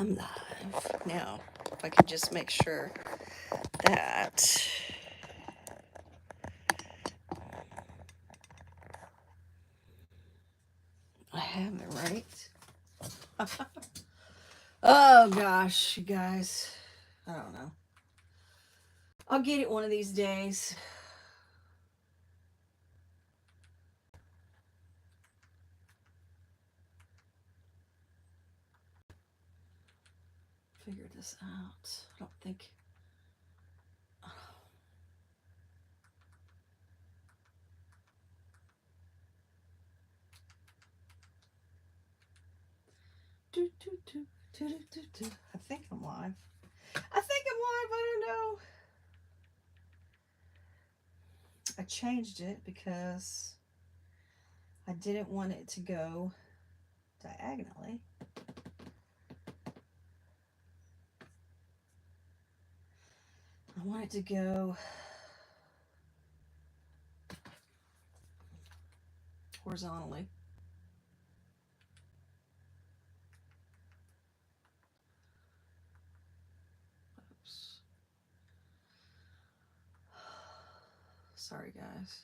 I'm live. Now, if I could just make sure that I have it right. Oh gosh, you guys. I don't know. I'll get it one of these days. Figure this out. I don't think. I think I'm live. I think I'm live. I don't know. I changed it because I didn't want it to go diagonally. I want it to go horizontally. Oops. Sorry, guys.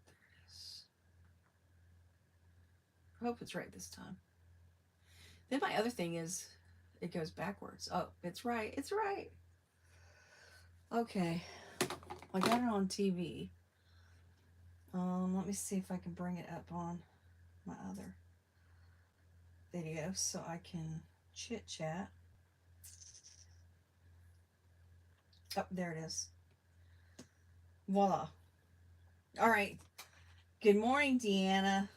There it is. I hope it's right this time. Then my other thing is it goes backwards. Oh, it's right. It's right. Okay. I got it on TV. Let me see if I can bring it up on my other video so I can chit chat. Oh, there it is. Voila. All right. Good morning, Deanna.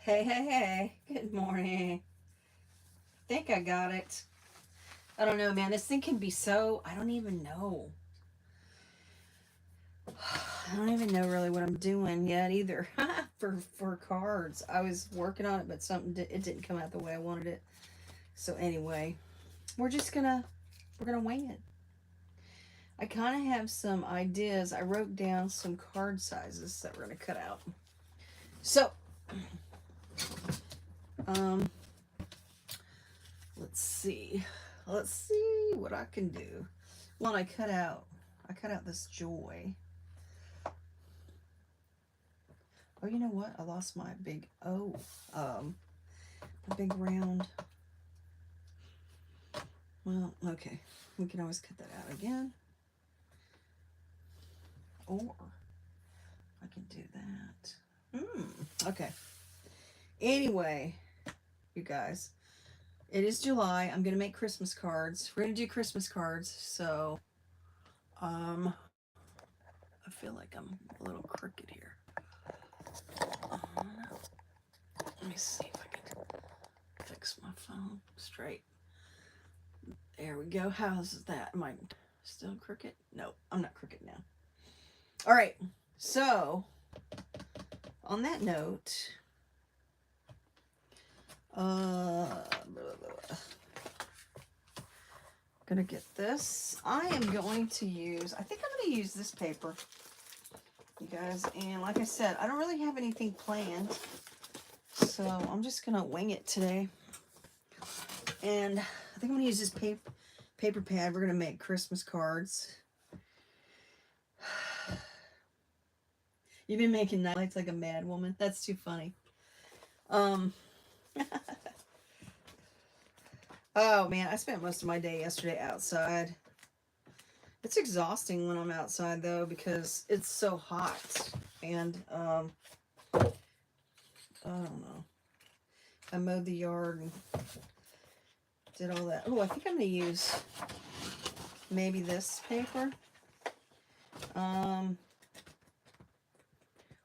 Hey, hey, hey. Good morning. I think I got it. I don't know, man. This thing can be so, I don't even know. I don't even know really what I'm doing yet either for cards. I was working on it, but it didn't come out the way I wanted it. So anyway, we're gonna wing it. I kind of have some ideas. I wrote down some card sizes that we're gonna cut out. So, let's see. Let's see what I can do. Well, I cut out this joy. Oh, you know what? I lost my big a big round. Well, okay. We can always cut that out again. Or I can do that. Okay. Anyway, you guys, it is July. I'm going to make Christmas cards. We're going to do Christmas cards. So, I feel like I'm a little crooked here. Let me see if I can fix my phone straight. There we go. How's that? Am I still crooked? No, I'm not crooked now. All right. So, on that note, gonna get this. I am going to use, I think I'm going to use this paper, you guys. And like I said, I don't really have anything planned. So I'm just going to wing it today. And I think I'm going to use this paper pad. We're going to make Christmas cards. You've been making lights like a mad woman. That's too funny. Oh man, I spent most of my day yesterday outside. It's exhausting when I'm outside though because it's so hot. And I don't know. I mowed the yard and did all that. Oh, I think I'm going to use maybe this paper.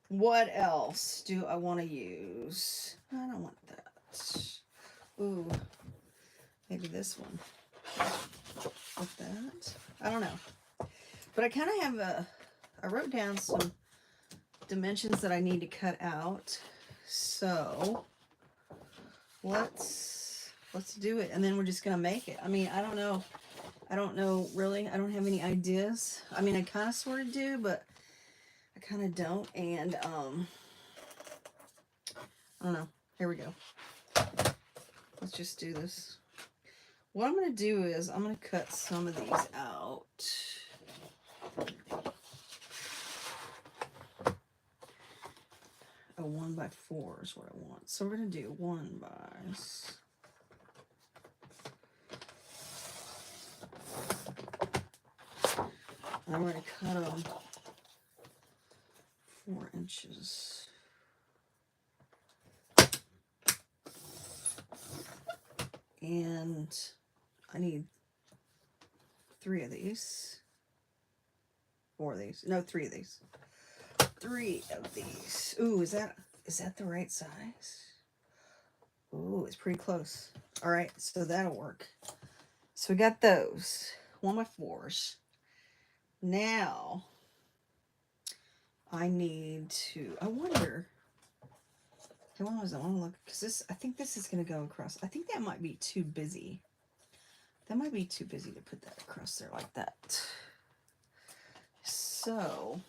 What else do I want to use? I don't want that. Ooh, maybe this one. Like that. I don't know. But I kind of have I wrote down some dimensions that I need to cut out. So, let's do it. And then we're just gonna make it. I mean, I don't know. I don't know really. I don't have any ideas. I mean, I kind of sort of do, but I kind of don't. And I don't know. Here we go. Let's just do this. What I'm going to do is I'm going to cut some of these out. A 1x4 is what I want. So we're going to do 1x. I'm going to cut them 4 inches. And I need 3 of these. 4 of these. No, 3 of these. 3 of these. Ooh, is that the right size? Ooh, it's pretty close. All right, so that'll work. So we got those 1x4s. Now I need to. I wonder. Okay, when was I want to look? Because this, I think this is going to go across. I think that might be too busy. That might be too busy to put that across there like that. So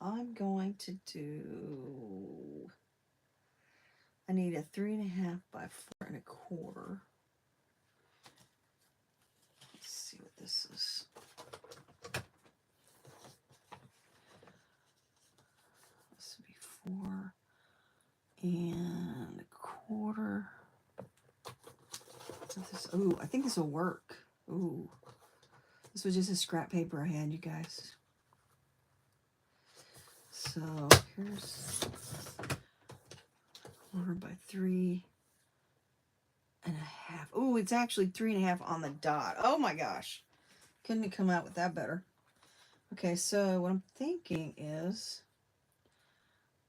I'm going to do. I need a 3.5 by 4.25. Let's see what this is. This would be 4.25. Ooh, I think this will work. Ooh, this was just a scrap paper I had, you guys. So here's 4 by 3.5. Ooh, it's actually 3.5 on the dot. Oh my gosh, couldn't have come out with that better. Okay, so what I'm thinking is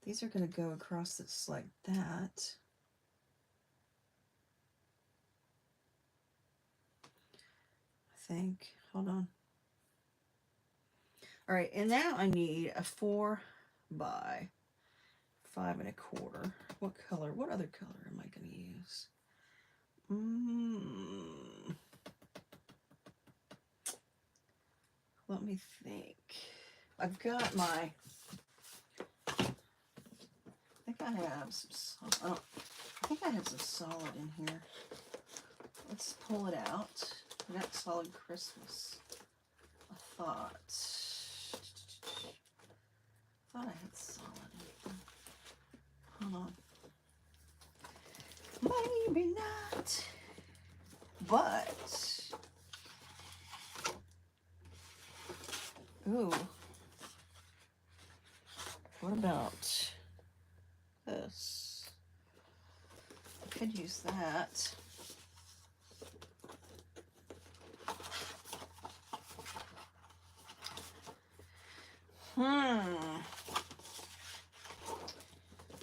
these are going to go across this like that. I think. Hold on. All right, and now I need a 4 by 5.25. What color? What other color am I going to use? Let me think. I've got my. I think I have some. I think I have some solid in here. Let's pull it out. I got Solid Christmas. I thought I had solid in here. Hold on. Maybe not. But ooh. What about this? I could use that.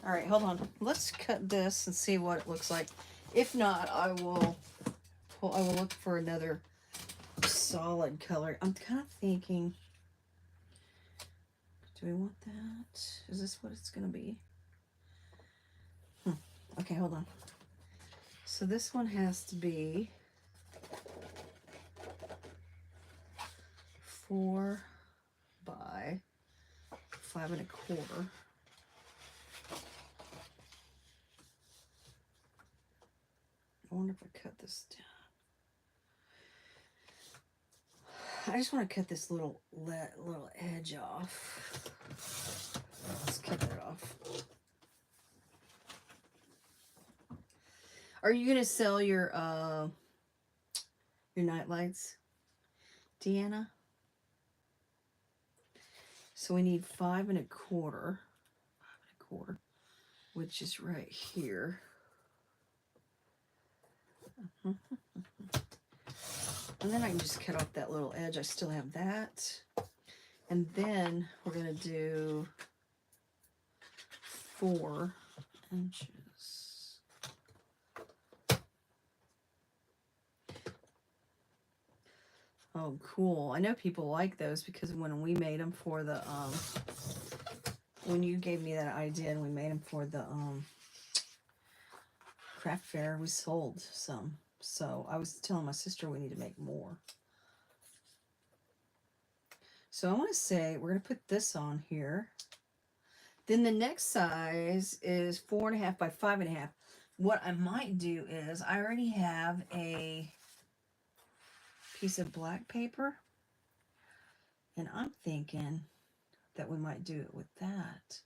All right, hold on. Let's cut this and see what it looks like. If not, I will look for another solid color. I'm kind of thinking, do we want that? Is this what it's going to be? Okay, hold on. So this one has to be 4 by 5.25. I wonder if I cut this down. I just want to cut this little edge off. Let's cut that off. Are you gonna sell your night lights, Deanna? So we need 5.25, which is right here. And then I can just cut off that little edge. I still have that. And then we're going to do 4 inches. Oh, cool. I know people like those because when we made them for the, when you gave me that idea and we made them for the, craft fair, we sold some. So I was telling my sister we need to make more. So I want to say we're going to put this on here. Then the next size is 4.5 by 5.5. What I might do is I already have a piece of black paper, and I'm thinking that we might do it with that.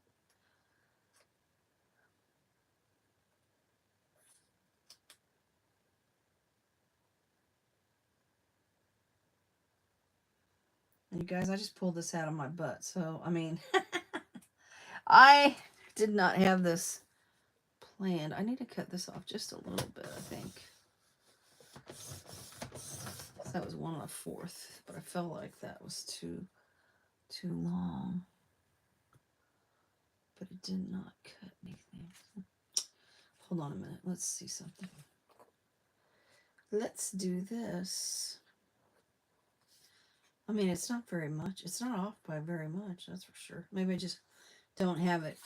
And you guys, I just pulled this out of my butt. So, I mean, I did not have this planned. I need to cut this off just a little bit, I think. That was 1/4, but I felt like that was too long. But it did not cut anything. Hold on a minute. Let's see something. Let's do this. I mean, it's not very much. It's not off by very much, that's for sure. Maybe I just don't have it.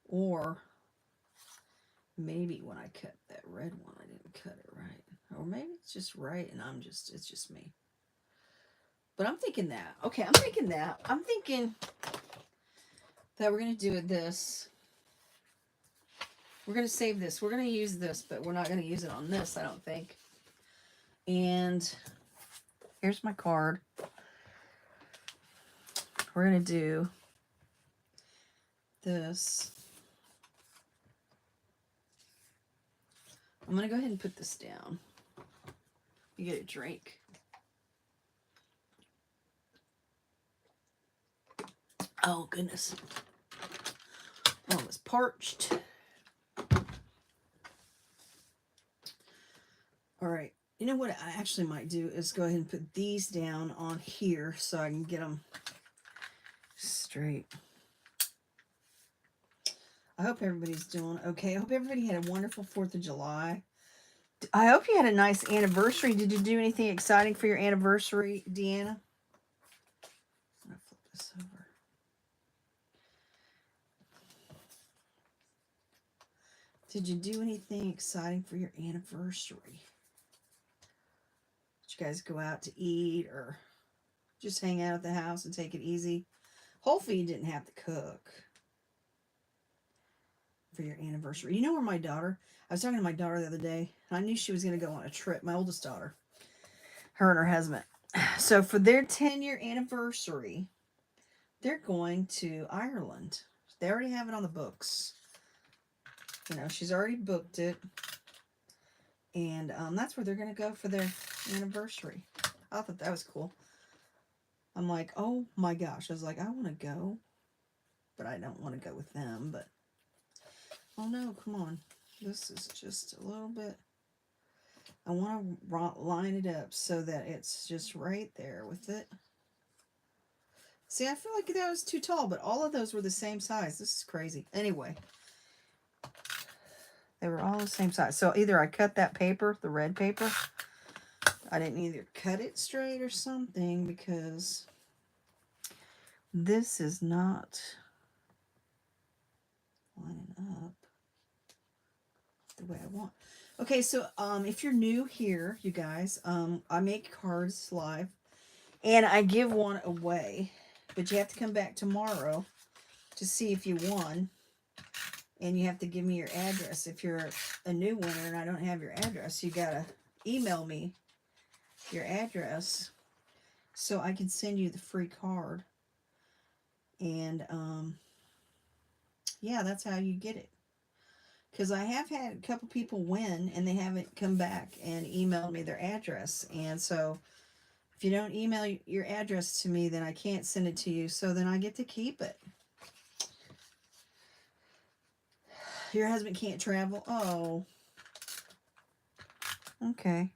Or maybe when I cut that red one, I didn't cut it right. Or maybe it's just right and it's just me. But I'm thinking that. Okay, I'm thinking that. I'm thinking that we're going to do it this. We're going to save this. We're going to use this, but we're not going to use it on this, I don't think. And here's my card. We're going to do this. I'm going to go ahead and put this down. You get a drink. Oh, goodness. Oh, it's parched. All right. You know what I actually might do is go ahead and put these down on here so I can get them straight. I hope everybody's doing okay. I hope everybody had a wonderful 4th of July. I hope you had a nice anniversary. Did you do anything exciting for your anniversary, Deanna? I'm going to flip this over. Did you do anything exciting for your anniversary? Did you guys go out to eat or just hang out at the house and take it easy? Hopefully you didn't have to cook for your anniversary. You know where my daughter, I was talking to my daughter the other day, and I knew she was going to go on a trip, my oldest daughter, her and her husband. So for their 10-year anniversary, they're going to Ireland. They already have it on the books. You know, she's already booked it. And that's where they're going to go for their anniversary. I thought that was cool. I'm like, oh my gosh. I was like, I want to go. But I don't want to go with them. But, oh no, come on. This is just a little bit. I want to line it up so that it's just right there with it. See, I feel like that was too tall, but all of those were the same size. This is crazy. Anyway. They were all the same size. So either I cut that paper, the red paper. I didn't either cut it straight or something because this is not lining up the way I want. Okay, so if you're new here, you guys, I make cards live and I give one away, but you have to come back tomorrow to see if you won. And you have to give me your address. If you're a new winner and I don't have your address, you gotta email me your address so I can send you the free card. And yeah, that's how you get it. Because I have had a couple people win and they haven't come back and emailed me their address. And so if you don't email your address to me, then I can't send it to you. So then I get to keep it. Your husband can't travel? Oh. Okay.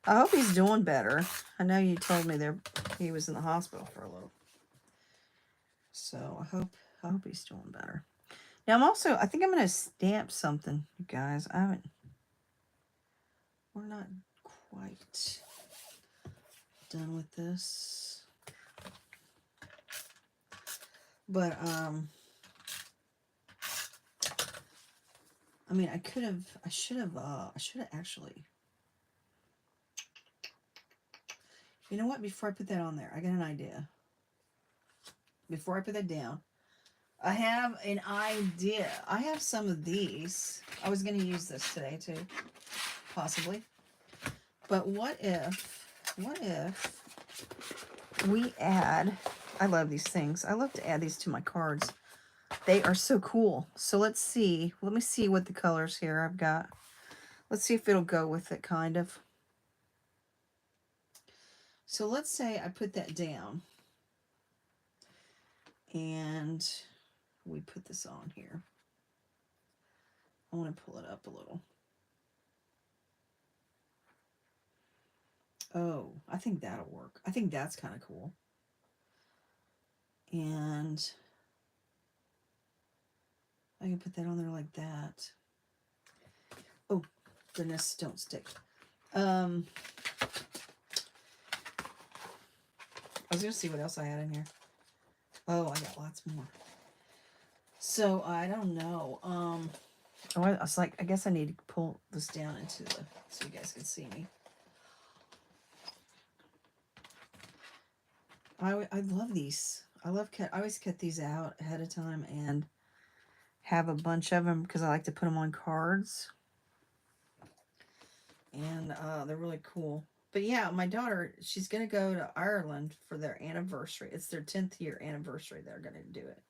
I hope he's doing better. I know you told me he was in the hospital for a little. So I hope he's doing better. Now I think I'm going to stamp something, you guys. We're not quite done with this. But I mean, I should have actually, you know what? Before I put that on there, I got an idea. Before I put that down, I have an idea. I have some of these. I was going to use this today too, possibly. But what if we add, I love these things. I love to add these to my cards. They are so cool. So let's see. Let me see what the colors here I've got. Let's see if it'll go with it, kind of. So let's say I put that down. And we put this on here. I want to pull it up a little. Oh, I think that'll work. I think that's kind of cool. And I can put that on there like that. Oh, goodness, don't stick. I was going to see what else I had in here. Oh, I got lots more. So, I don't know. Oh, I was like, I guess I need to pull this down into the, so you guys can see me. I love these. I always cut these out ahead of time and have a bunch of them because I like to put them on cards. And they're really cool. But yeah, my daughter, she's going to go to Ireland for their anniversary. It's their 10th year anniversary. They're going to do it.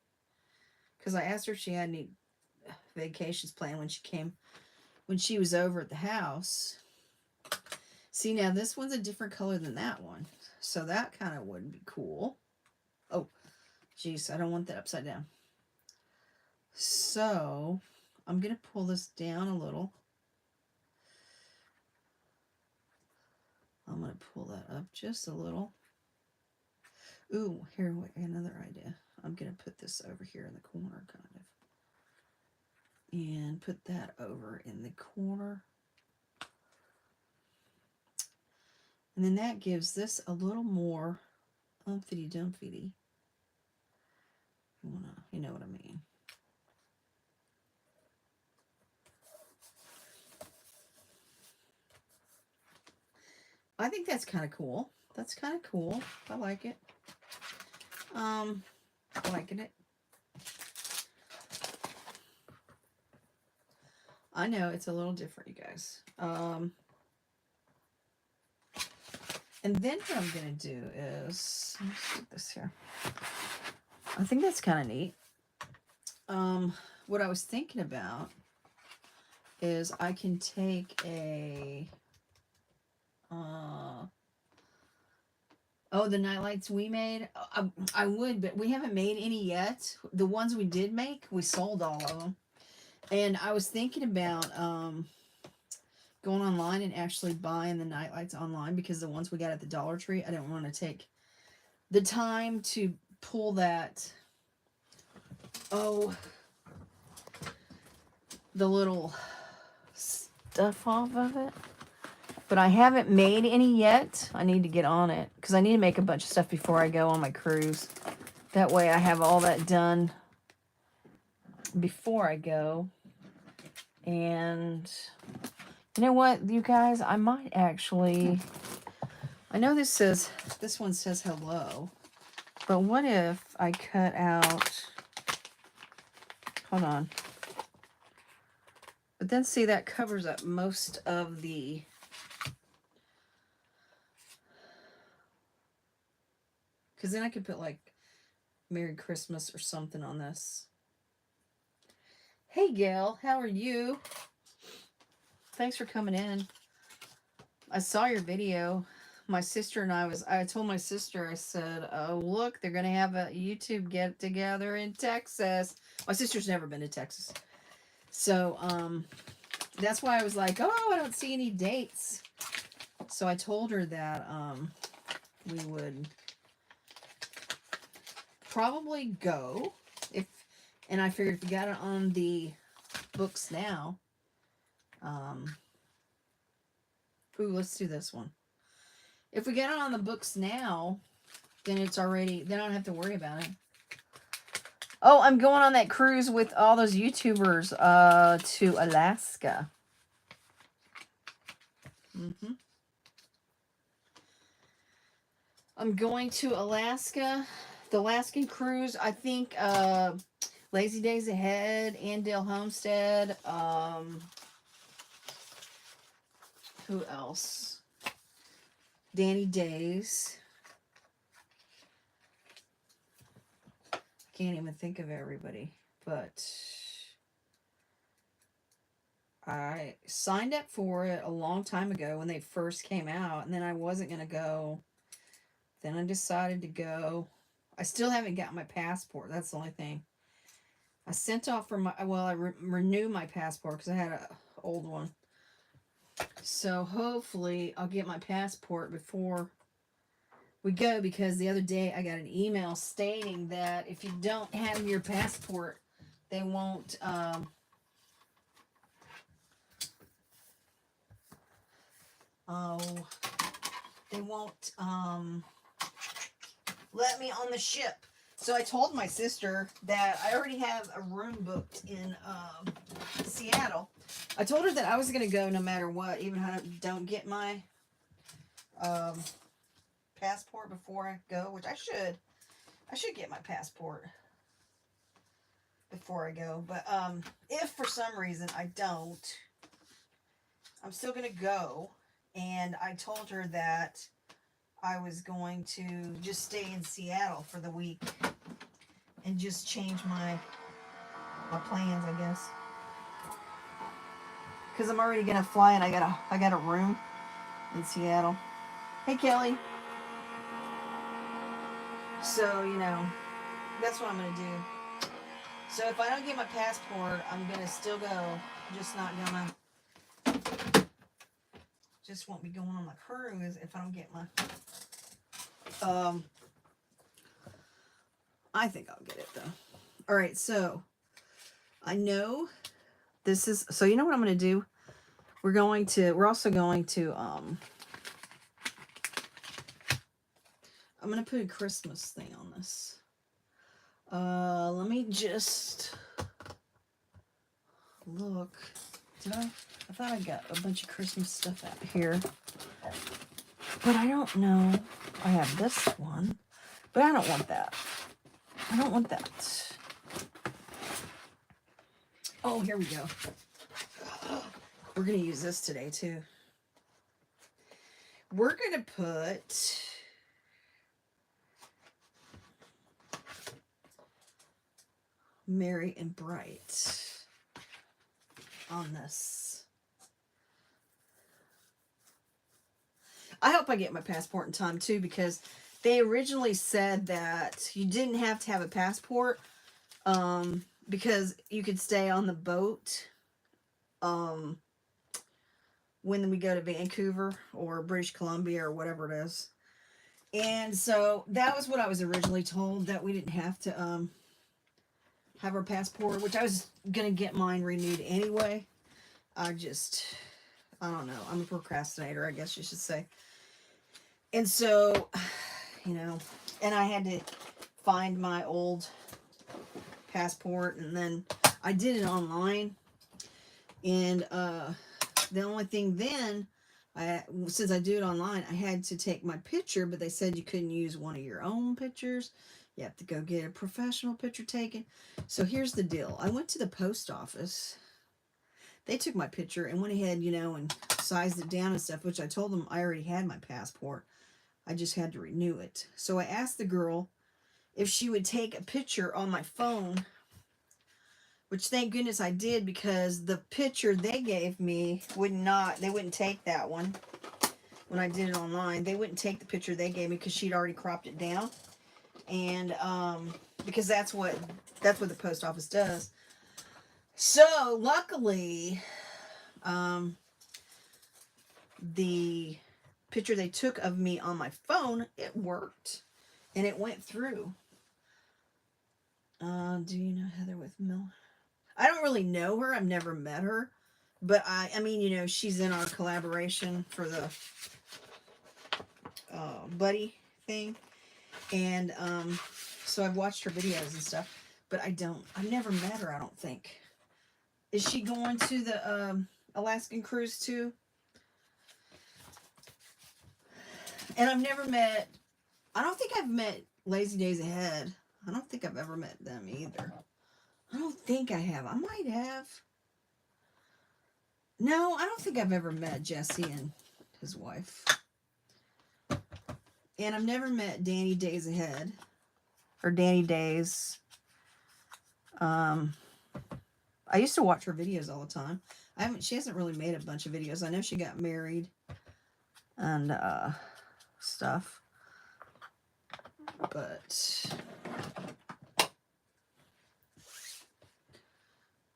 Because I asked her if she had any vacations planned when she was over at the house. See, now this one's a different color than that one. So that kind of would be cool. Oh, geez, I don't want that upside down. So I'm going to pull this down a little. I'm going to pull that up just a little. Ooh, here, wait, another idea. I'm going to put this over here in the corner, kind of. And put that over in the corner. And then that gives this a little more umpty-dumpty. You know what I mean. I think that's kind of cool. That's kind of cool. I like it. Liking it. I know it's a little different, you guys. And then what I'm going to do is, let's put this here. I think that's kind of neat. What I was thinking about is I can take a, oh, the nightlights we made. I would, but we haven't made any yet. The ones we did make, we sold all of them. And I was thinking about going online and actually buying the nightlights online, because the ones we got at the Dollar Tree, I didn't want to take the time to pull that, the little stuff off of it. But I haven't made any yet. I need to get on it because I need to make a bunch of stuff before I go on my cruise. That way I have all that done before I go. And you know what, you guys? I might actually... I know this one says hello. But what if I cut out... Hold on. But then see, that covers up most of the... Because then I could put like Merry Christmas or something on this. Hey, Gail, how are you? Thanks for coming in. I saw your video. My sister and I told my sister, I said, oh, look, they're going to have a YouTube get together in Texas. My sister's never been to Texas. So, that's why I was like, oh, I don't see any dates. So I told her that, we would probably go and I figured if we got it on the books now, ooh, let's do this one. If we get it on the books now, then it's already, then I don't have to worry about it. Oh, I'm going on that cruise with all those YouTubers to Alaska. I'm going to Alaska. The Alaskan cruise, I think Lazy Days Ahead, Andale Homestead, who else? Danny Days. Can't even think of everybody, but I signed up for it a long time ago when they first came out, and then I wasn't going to go. Then I decided to go. I still haven't got my passport. That's the only thing. I sent off for my, well, I renewed my passport because I had an old one. So hopefully I'll get my passport before we go, because the other day I got an email stating that if you don't have your passport, they won't they won't let me on the ship. So I told my sister that I already have a room booked in Seattle. I told her that I was going to go no matter what, even if I don't get my passport before I go, which I should. I should get my passport before I go. But if for some reason I don't, I'm still going to go. And I told her that I was going to just stay in Seattle for the week and just change my plans, I guess. Because I'm already going to fly, and I got a room in Seattle. Hey, Kelly. So, you know, that's what I'm going to do. So if I don't get my passport, I'm going to still go. Just not going to... Just won't be going on the cruise if I don't get my... I think I'll get it, though. All right, so I know this is... So you know what I'm going to do? We're also going to... I'm going to put a Christmas thing on this. Let me just look. Did I thought I got a bunch of Christmas stuff out here. But I don't know. I have this one. But I don't want that. I don't want that. Oh, here we go. We're going to use this today, too. We're going to put... Merry and Bright on this. I hope I get my passport in time too, because they originally said that you didn't have to have a passport because you could stay on the boat when we go to Vancouver or British Columbia or whatever it is. And so that was what I was originally told, that we didn't have to have our passport, which I was gonna get mine renewed anyway. I don't know. I'm a procrastinator, I guess you should say. And so, you know, and I had to find my old passport, and then I did it online. And the only thing then, since I do it online, I had to take my picture, but they said you couldn't use one of your own pictures. You have to go get a professional picture taken. So here's the deal. I went to the post office. They took my picture and went ahead, you know, and sized it down and stuff, which I told them I already had my passport. I just had to renew it. So I asked the girl if she would take a picture on my phone, which thank goodness I did, because the picture they gave me they wouldn't take that one when I did it online. They wouldn't take the picture they gave me because she'd already cropped it down. And because that's what the post office does. So luckily, the picture they took of me on my phone, it worked, and it went through. Do you know Heather with Mill? I don't really know her. I've never met her, but I mean, you know, she's in our collaboration for the buddy thing. And so I've watched her videos and stuff. But I've never met her, I don't think. Is she going to the Alaskan cruise too? And I've never met, I don't think I've met Lazy Days Ahead. I don't think I've ever met them either. I don't think I have. I might have. No, I don't think I've ever met Jesse and his wife. And I've never met Danny Days Ahead. Or Danny Days. I used to watch her videos all the time. She hasn't really made a bunch of videos. I know she got married and stuff. But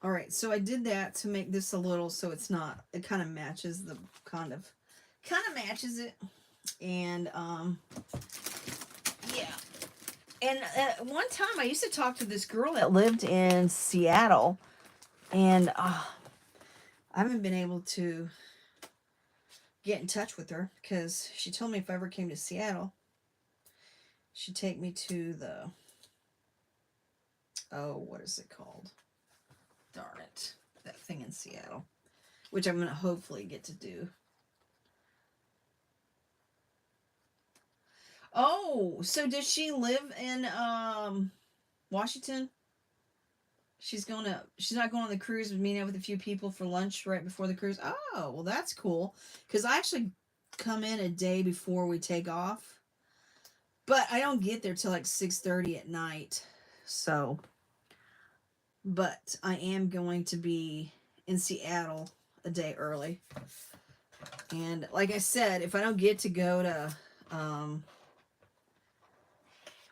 all right, so I did that to make this a little, so it's not, it kind of matches the, kind of matches it. And yeah. And one time I used to talk to this girl that lived in Seattle, and I haven't been able to get in touch with her because she told me if I ever came to Seattle, she'd take me to the, oh, what is it called? Darn it. That thing in Seattle, which I'm going to hopefully get to do. Oh, so does she live in Washington? She's not going on the cruise, but meeting up with a few people for lunch right before the cruise. Oh, well, that's cool. Because I actually come in a day before we take off. But I don't get there till like 6:30 at night. So, but I am going to be in Seattle a day early. And like I said, if I don't get to go to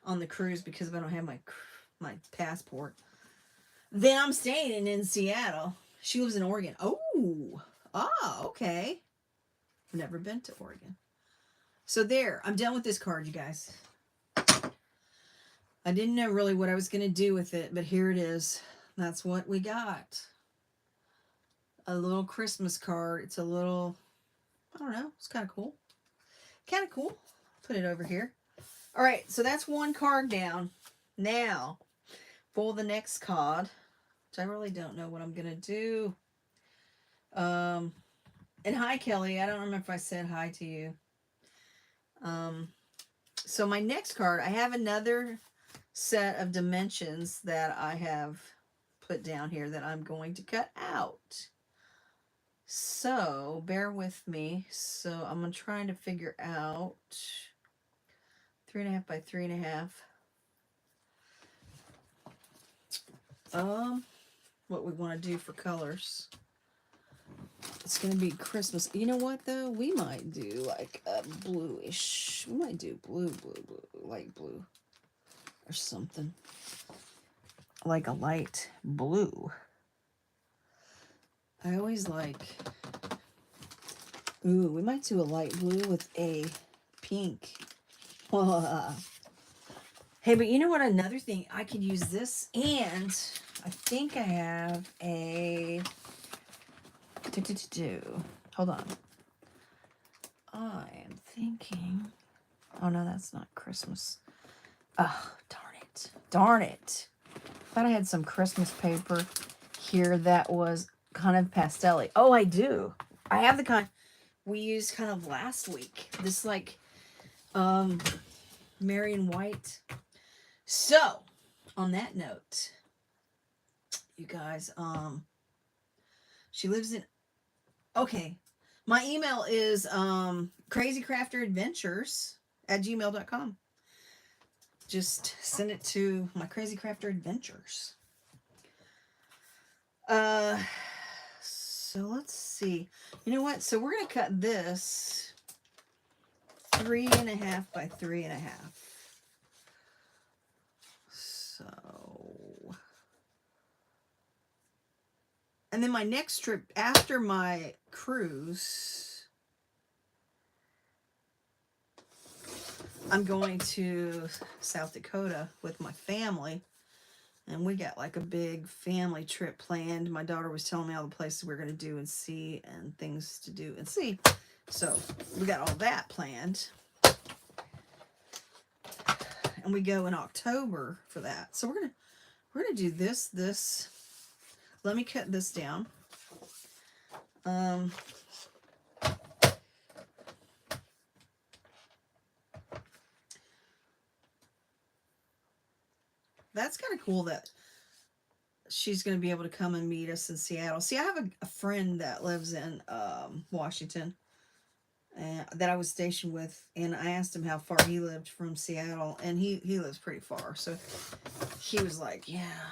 on the cruise because if I don't have my passport, then I'm staying in Seattle. She lives in Oregon. Oh, okay. I've never been to Oregon. So there, I'm done with this card, you guys. I didn't know really what I was going to do with it, but here it is. That's what we got. A little Christmas card. It's a little, I don't know, it's kind of cool. Kind of cool. Put it over here. All right, so that's one card down. Now, for the next card, which I really don't know what I'm going to do. And hi, Kelly. I don't remember if I said hi to you. So my next card, I have another set of dimensions that I have put down here that I'm going to cut out. So, bear with me. So, I'm trying to figure out 3.5 by 3.5. What we want to do for colors. It's going to be Christmas. You know what, though? We might do like a bluish. We might do blue, light blue or something. Like a light blue. I always like... Ooh, we might do a light blue with a pink. Hey, but you know what? Another thing, I could use this, and I think I have a... Hold on. I am thinking... Oh, no, that's not Christmas. Oh, darn it. Darn it. Thought I had some Christmas paper here that was kind of pastel-y. Oh, I do. I have the kind we used kind of last week. This, like, Marion White. So, on that note, you guys, she lives in... Okay. My email is crazycrafteradventures@gmail.com. Just send it to my Crazy Crafter Adventures. So let's see. You know what? So we're going to cut this 3.5 by 3.5. So, and then my next trip after my cruise, I'm going to South Dakota with my family. And we got like a big family trip planned. My daughter was telling me all the places we're going to do and see and things to do and see. So we got all that planned. And we go in October for that. So we're we're going to do this. Let me cut this down. That's kind of cool that she's going to be able to come and meet us in Seattle. See, I have a friend that lives in Washington that I was stationed with, and I asked him how far he lived from Seattle, and he lives pretty far. So he was like, yeah,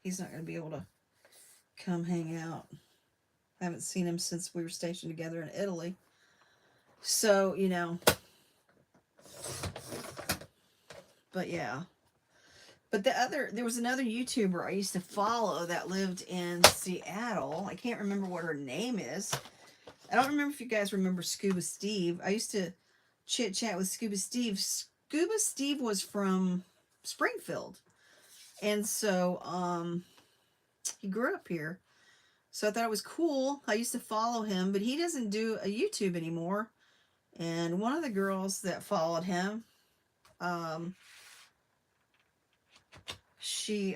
he's not going to be able to come hang out. I haven't seen him since we were stationed together in Italy. So, you know, but yeah. But there was another YouTuber I used to follow that lived in Seattle. I can't remember what her name is. I don't remember if you guys remember Scuba Steve. I used to chit chat with Scuba Steve. Scuba Steve was from Springfield. And so, he grew up here. So I thought it was cool. I used to follow him, but he doesn't do a YouTube anymore. And one of the girls that followed him, she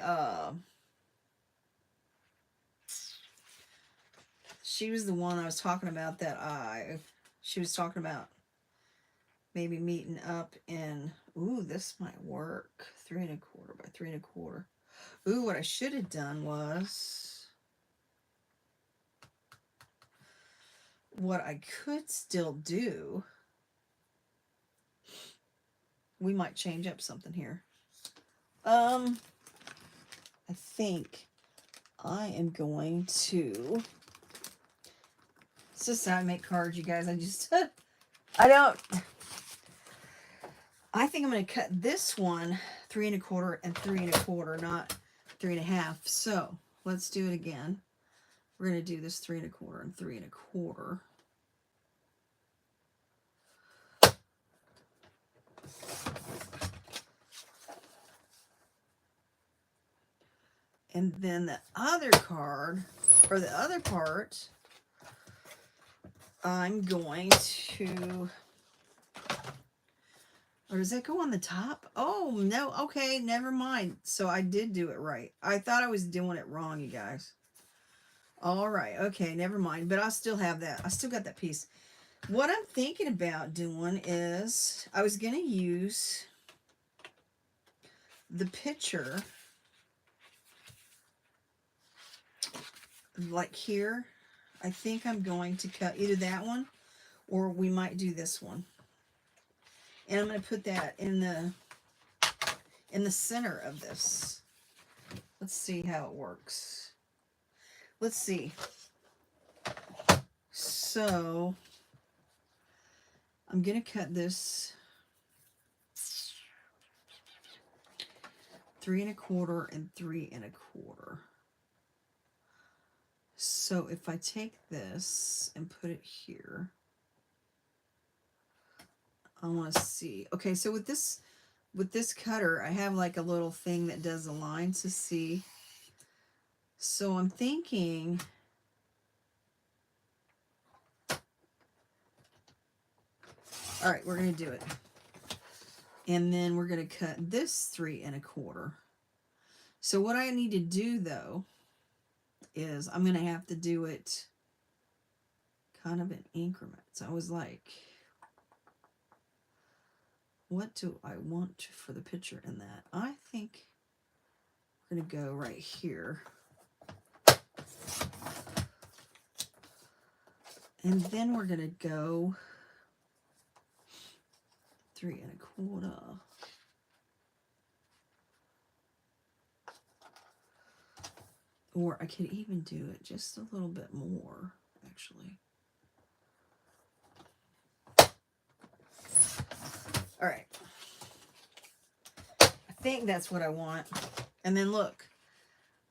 was the one I was talking about she was talking about maybe meeting up in, ooh, this might work. 3 1/4 by 3 1/4. Ooh, what I should have done was, what I could still do, we might change up something here. I think I am going to, it's just how I make cards, you guys. I think I'm going to cut this one 3 1/4 and 3 1/4, not 3 1/2. So let's do it again. We're going to do this 3 1/4 and 3 1/4. And then the other card, or the other part, I'm going to, or does that go on the top? Oh, no. Okay, never mind. So I did do it right. I thought I was doing it wrong, you guys. All right. Okay, never mind. But I still have that. I still got that piece. What I'm thinking about doing is, I was going to use the picture, like here. I think I'm going to cut either that one, or we might do this one. And I'm going to put that in the center of this. Let's see how it works. Let's see. So I'm going to cut this 3 1/4 and 3 1/4. So if I take this and put it here, I want to see. Okay, so with this cutter, I have like a little thing that does the lines to see. So I'm thinking, all right, we're going to do it. And then we're going to cut this 3 1/4. So what I need to do, though, is I'm going to have to do it kind of in increments. I was like, what do I want for the picture in that? I think we're going to go right here. And then we're going to go 3 1/4. Or I could even do it just a little bit more, actually. All right. I think that's what I want. And then look,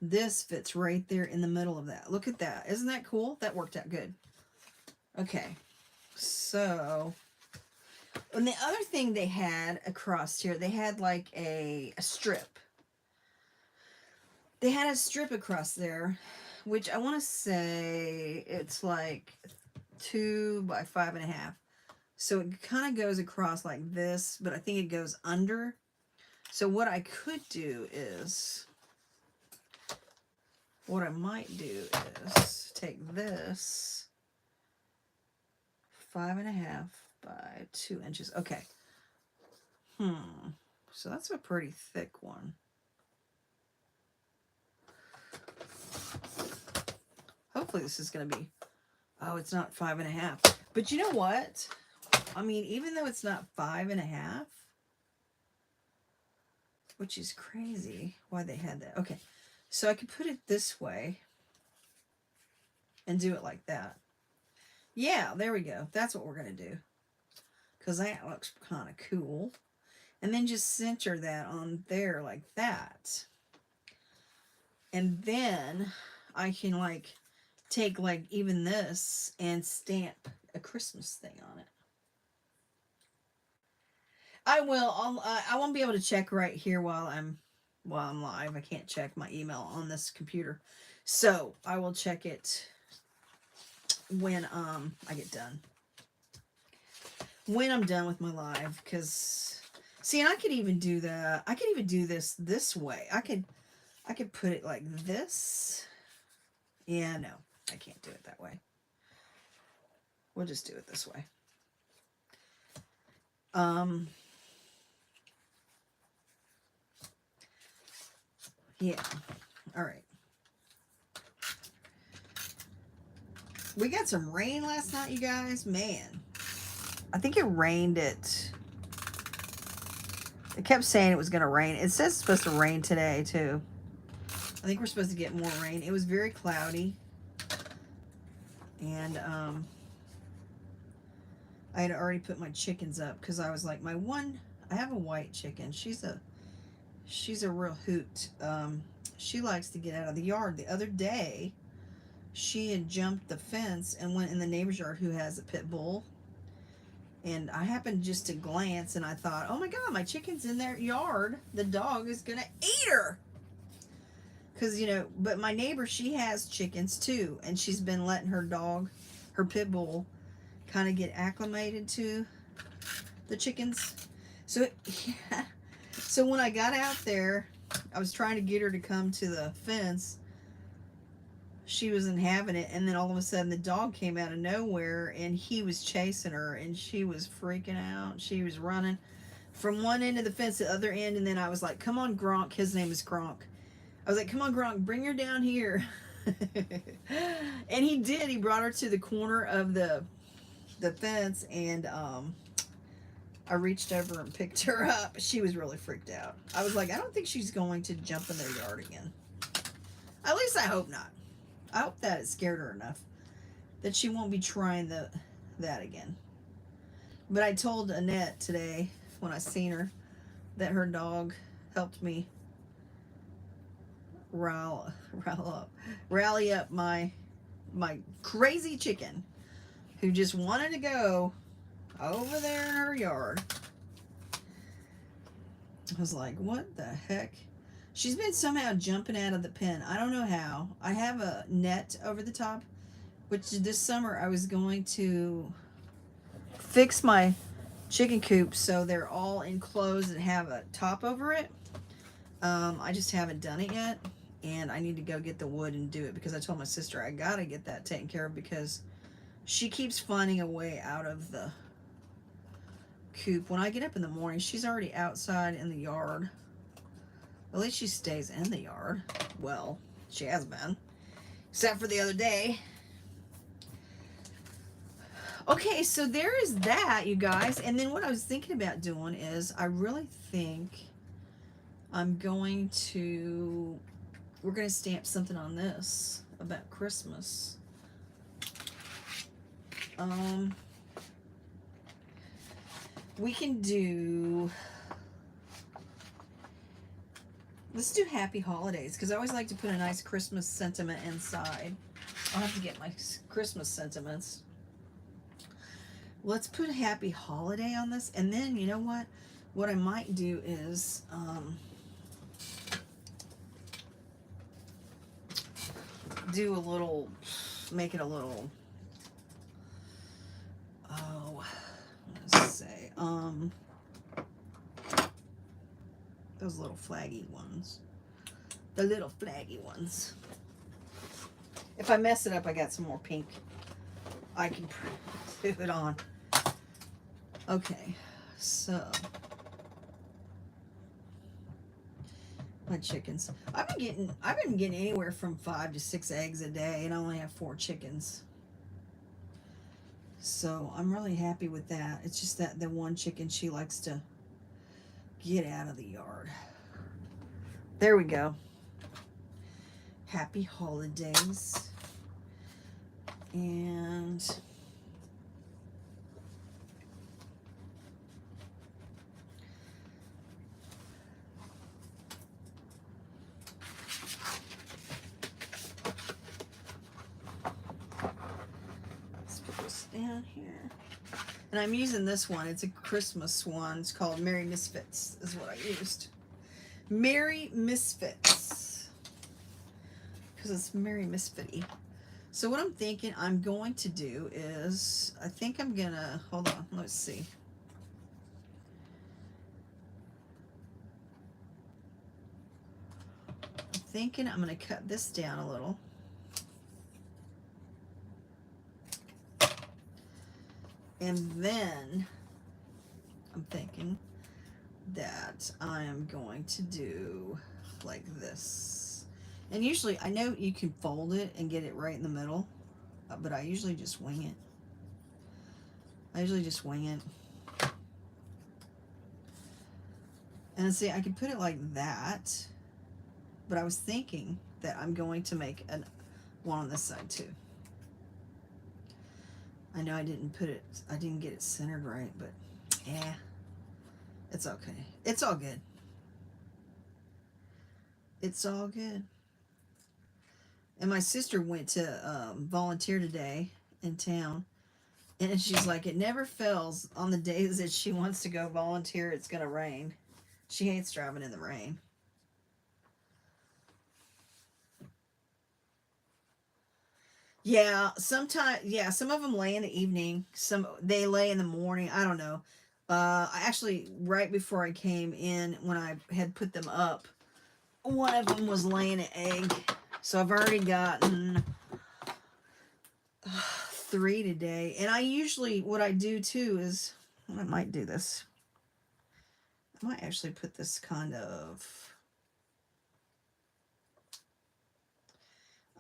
this fits right there in the middle of that. Look at that. Isn't that cool? That worked out good. Okay. So, and the other thing they had across here, they had like a strip. They had a strip across there, which I want to say it's like 2 by 5 1/2. So it kind of goes across like this, but I think it goes under. So what I could do is, what I might do is take this 5.5 by 2 inches. Okay. So that's a pretty thick one. Hopefully this is going to be, oh, it's not 5.5. But you know what? I mean, even though it's not 5.5, which is crazy why they had that. Okay. So I could put it this way and do it like that. Yeah, there we go. That's what we're going to do. Because that looks kind of cool. And then just center that on there like that. And then I can like take like even this and stamp a Christmas thing on it. I will. I won't be able to check right here while I'm live. I can't check my email on this computer. So I will check it when I get done. When I'm done with my live, because see, and I could even do that. I could even do this way. I could put it like this. Yeah, no, I can't do it that way. We'll just do it this way. Yeah. All right. We got some rain last night, you guys. Man, I think it rained it kept saying it was going to rain. It says it's supposed to rain today, too. I think we're supposed to get more rain. It was very cloudy. And I had already put my chickens up because I was like, I have a white chicken. She's a real hoot. She likes to get out of the yard. The other day, she had jumped the fence and went in the neighbor's yard who has a pit bull. And I happened just to glance and I thought, oh my God, my chicken's in their yard. The dog is going to eat her. Because, but my neighbor, she has chickens too. And she's been letting her dog, her pit bull, kind of get acclimated to the chickens. So, yeah. So when I got out there, I was trying to get her to come to the fence. She wasn't having it, and then all of a sudden the dog came out of nowhere and he was chasing her and she was freaking out. She was running from one end of the fence to the other end, and then I was like, come on, Gronk. His name is Gronk. I was like, come on, Gronk, bring her down here. And he did. He brought her to the corner of the fence, and I reached over and picked her up. She was really freaked out. I was like, I don't think she's going to jump in their yard again. At least I hope not. I hope that it scared her enough that she won't be trying that again. But I told Annette today when I seen her that her dog helped me rally up my crazy chicken who just wanted to go over there in her yard. I was like, what the heck? She's been somehow jumping out of the pen. I don't know how. I have a net over the top, which this summer I was going to fix my chicken coops so they're all enclosed and have a top over it. I just haven't done it yet, and I need to go get the wood and do it because I told my sister I gotta get that taken care of because she keeps finding a way out of the coop. When I get up in the morning, she's already outside in the yard. At least she stays in the yard. Well, she has been. Except for the other day. Okay, so there is that, you guys. And then what I was thinking about doing is I really think we're going to stamp something on this about Christmas. We can do... Let's do Happy Holidays, because I always like to put a nice Christmas sentiment inside. I'll have to get my Christmas sentiments. Let's put Happy Holiday on this, and then, you know what? What I might do is, do a little, make it a little, let's say, those little flaggy ones. The little flaggy ones. If I mess it up, I got some more pink I can do it on. Okay, so my chickens. I've been getting anywhere from 5 to 6 eggs a day, and I only have 4 chickens. So I'm really happy with that. It's just that the one chicken, she likes to get out of the yard. There we go. Happy holidays. And let's put this down here. And I'm using this one. It's a Christmas one. It's called Merry Misfits is what I used. Merry Misfits. Because it's Merry Misfitty. So what I'm thinking I'm going to do is, I think I'm going to, hold on, let's see. I'm thinking I'm going to cut this down a little. And then I'm thinking that I am going to do like this. And usually I know you can fold it and get it right in the middle, but I usually just wing it. And see, I could put it like that, but I was thinking that I'm going to make one on this side too. I know I didn't get it centered right, but yeah, it's okay. It's all good. It's all good. And my sister went to volunteer today in town, and she's like, it never fails on the days that she wants to go volunteer, it's going to rain. She hates driving in the rain. Yeah, sometimes, yeah, some of them lay in the evening. Some, they lay in the morning. I don't know. I actually, right before I came in, when I had put them up, one of them was laying an egg. So I've already gotten 3 today. And I usually, what I do too is, I might do this. I might actually put this kind of,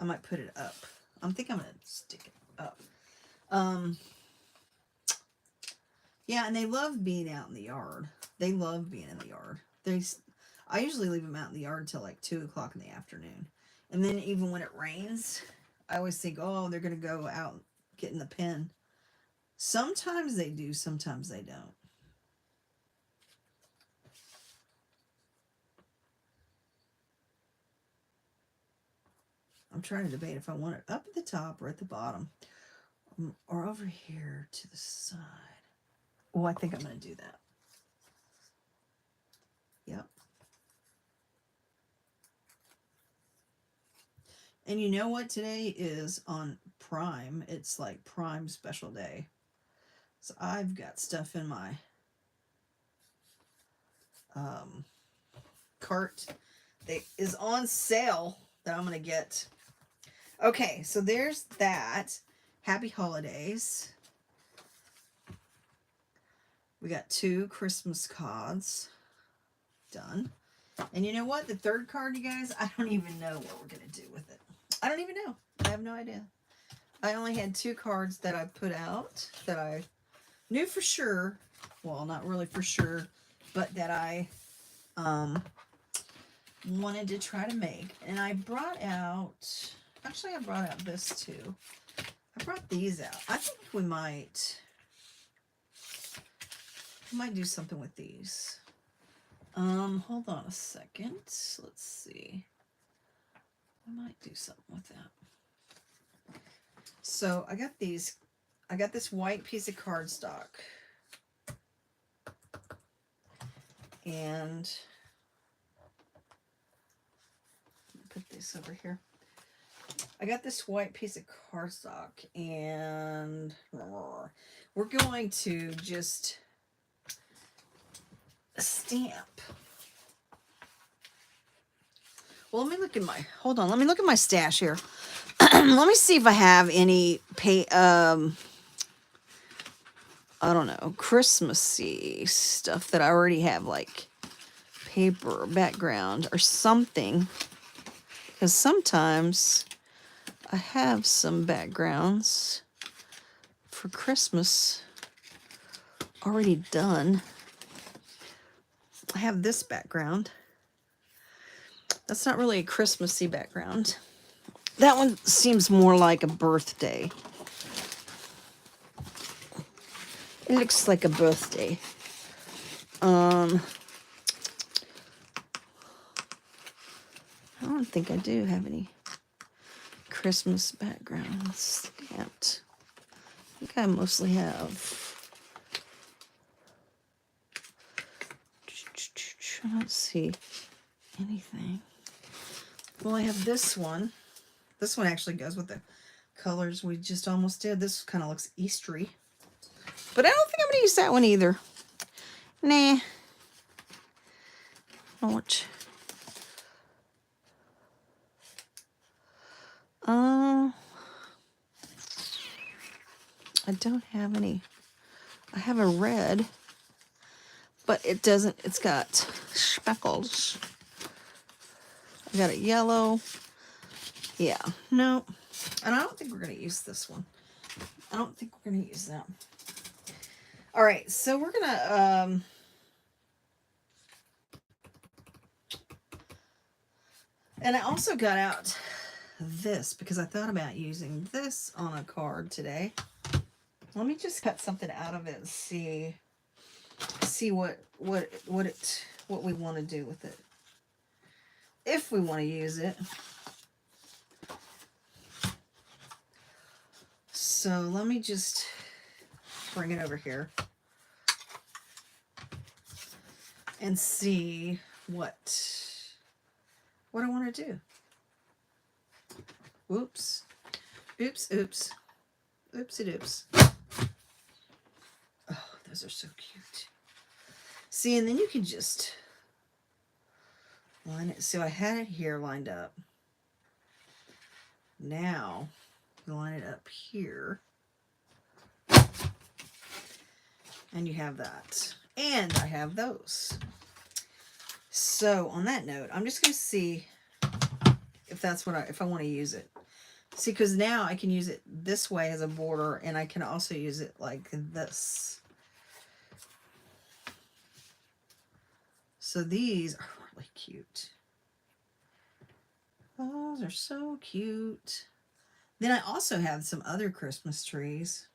I might put it up. I think I'm going to stick it up. Yeah, and they love being out in the yard. They love being in the yard. I usually leave them out in the yard until like 2 o'clock in the afternoon. And then even when it rains, I always think, oh, they're going to go out and get in the pen. Sometimes they do, sometimes they don't. I'm trying to debate if I want it up at the top or at the bottom. Or over here to the side. Oh, I think I'm going to do that. Yep. And you know what? Today is on Prime. It's like Prime special day. So I've got stuff in my cart that is on sale that I'm going to get. Okay, so there's that. Happy holidays. We got 2 Christmas cards done. And you know what? The third card, you guys, I don't even know what we're going to do with it. I don't even know. I have no idea. I only had 2 cards that I put out that I knew for sure. Well, not really for sure, but that I wanted to try to make. And I brought out, actually I brought out this too. I brought these out. I think we might do something with these. Hold on a second. Let's see. I might do something with that. So I got these. I got this white piece of cardstock. And put this over here. I got this white piece of cardstock, and we're going to just stamp. Well, let me look at my, hold on, let me look at my stash here. Let me see if I have any I don't know, Christmassy stuff that I already have, like paper or background or something. Because sometimes I have some backgrounds for Christmas already done. I have this background. That's not really a Christmassy background. That one seems more like a birthday. It looks like a birthday. I don't think I do have any Christmas backgrounds stamped. I think I mostly have. I don't see anything. Well, I have this one. This one actually goes with the colors we just almost did. This kind of looks Eastery. But I don't think I'm going to use that one either. Nah. Ouch. I don't have any. I have a red, but it doesn't, it's got speckles. I got a yellow. Yeah, no. And I don't think we're going to use this one. I don't think we're going to use that. All right, so we're going to, and I also got out this because I thought about using this on a card today. Let me just cut something out of it and see what we want to do with it. If we want to use it. So let me just bring it over here and see what I want to do. Oops. Oops, oops. Oopsie doops. Oh, those are so cute. See, and then you can just line it. So I had it here lined up. Now, line it up here. And you have that. And I have those. So on that note, I'm just going to see if that's what if I want to use it. See, because now I can use it this way as a border, and I can also use it like this. So these are really cute. Those are so cute. Then I also have some other Christmas trees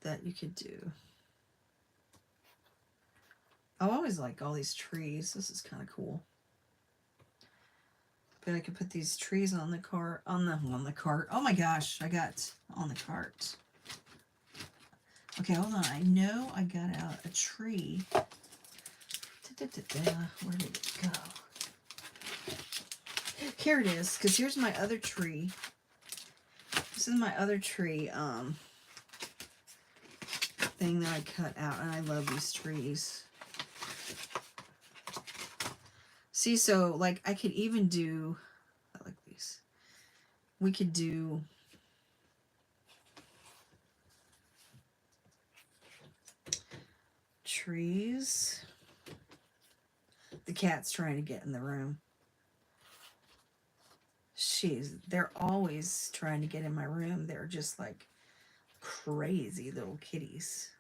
that you could do. I always like all these trees. This is kind of cool. But I could put these trees on the cart, on the cart. Oh my gosh, I got on the cart. Okay, hold on. I know I got out a tree. Where did it go? Here it is, because here's my other tree. This is my other tree thing that I cut out, and I love these trees. See, so like I could even do, I like these. We could do trees. The cat's trying to get in the room. They're always trying to get in my room. They're just like crazy little kitties.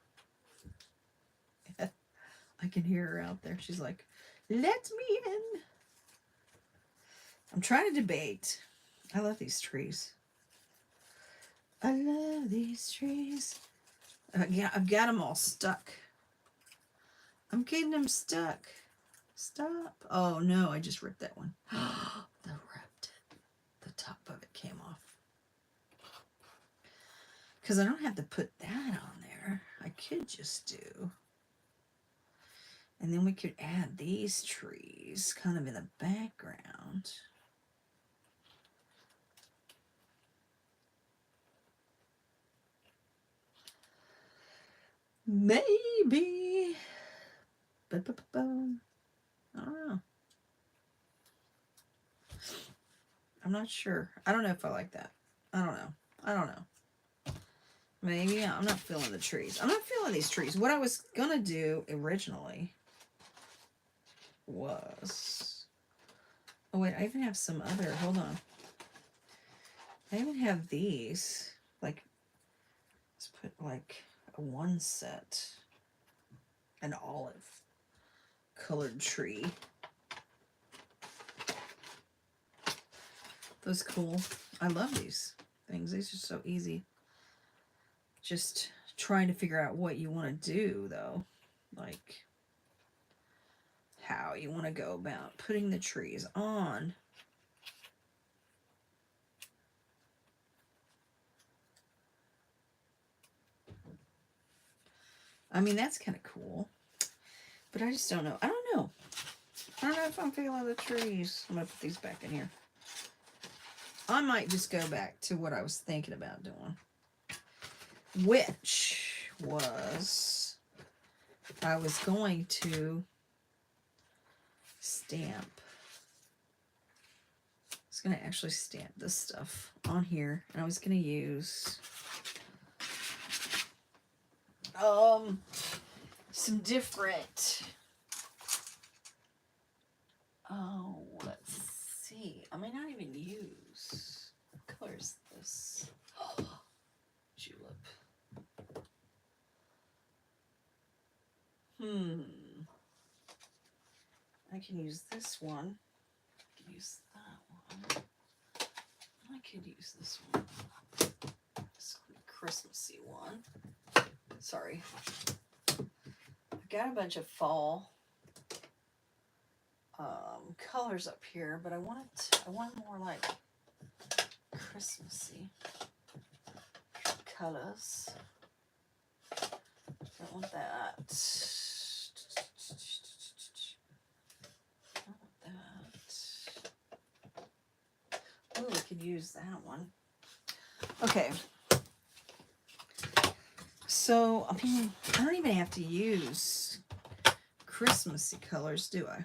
I can hear her out there. She's like, let me in. I'm trying to debate. I love these trees. I love these trees. Yeah, I've got them all stuck. I'm getting them stuck. Stop. Oh no, I just ripped that one. The top of it came off. Because I don't have to put that on there. I could just do. And then we could add these trees kind of in the background. Maybe. I don't know. I'm not sure. I don't know if I like that. I don't know. I don't know. Maybe I'm not feeling the trees. I'm not feeling these trees. What I was going to do originally was... Oh, wait. I even have some other... Hold on. I even have these. Like, let's put like a one set. An olive colored tree. Those cool. I love these things. These are so easy. Just trying to figure out what you want to do, though. Like, how you want to go about putting the trees on. I mean, that's kind of cool. But I just don't know. I don't know. I don't know if I'm feeling the trees. I'm going to put these back in here. I might just go back to what I was thinking about doing. Which was... I was going to stamp. I was going to actually stamp this stuff on here. And I was going to use... some different... Oh, let's see. I may not even use... What color is this? Oh, julep. I can use this one. I can use that one. I could use this one. This Christmassy one. Sorry. I've got a bunch of fall colors up here, but I want more like Christmassy colors. Don't want that. Don't want that. Oh, we could use that one. Okay. So, I mean, I don't even have to use Christmassy colors, do I?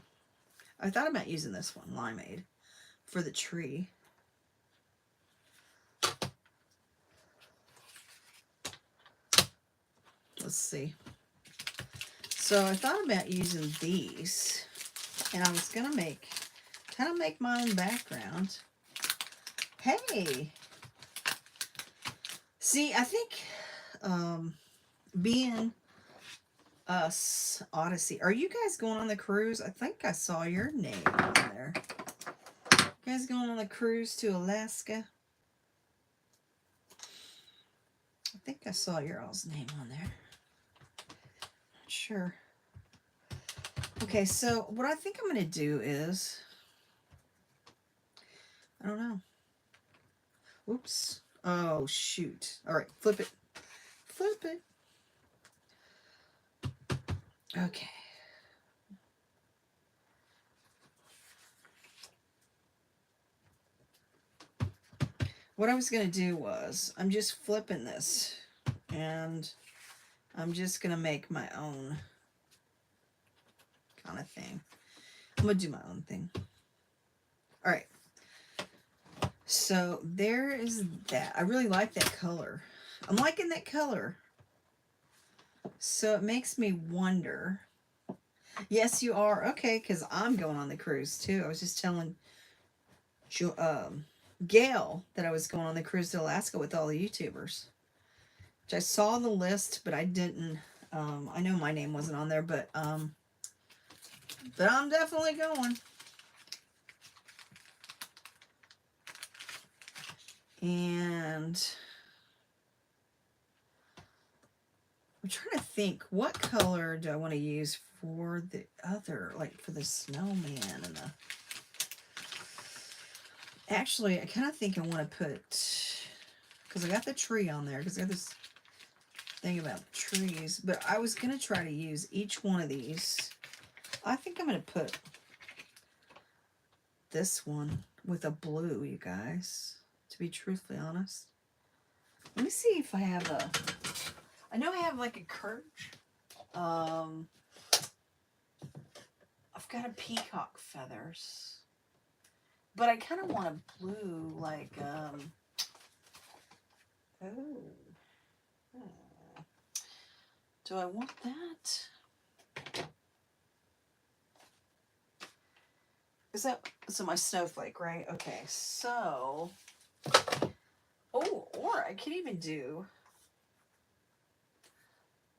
I thought about using this one, Limeade, for the tree. Let's see. So I thought about using these, and I was gonna kind of make my own background. Hey, see, I think being us Odyssey. Are you guys going on the cruise? I think I saw your name on there. You guys going on the cruise to Alaska? I think I saw your all's name on there. Not sure. Okay, so what I think I'm going to do is... I don't know. Oops. Oh, shoot. All right, flip it. Flip it. Okay. What I was going to do was, I'm just flipping this, and I'm just going to make my own kind of thing. I'm going to do my own thing. All right. So there is that. I really like that color. I'm liking that color. So it makes me wonder. Yes, you are. Okay, because I'm going on the cruise too. I was just telling Gail that I was going on the cruise to Alaska with all the YouTubers. Which I saw the list, but I didn't. I know my name wasn't on there, but I'm definitely going. And I'm trying to think, what color do I want to use for the other, like for the snowman and the... Actually, I kind of think I want to put, because I got the tree on there, because I got this thing about trees, but I was going to try to use each one of these. I think I'm going to put this one with a blue, you guys, to be truthfully honest. Let me see if I have a... I know I have like a Kirch. I've got a peacock feathers. But I kind of want a blue, like, oh. Do I want that? Is that, so my snowflake, right? Okay, so, oh, or I could even do,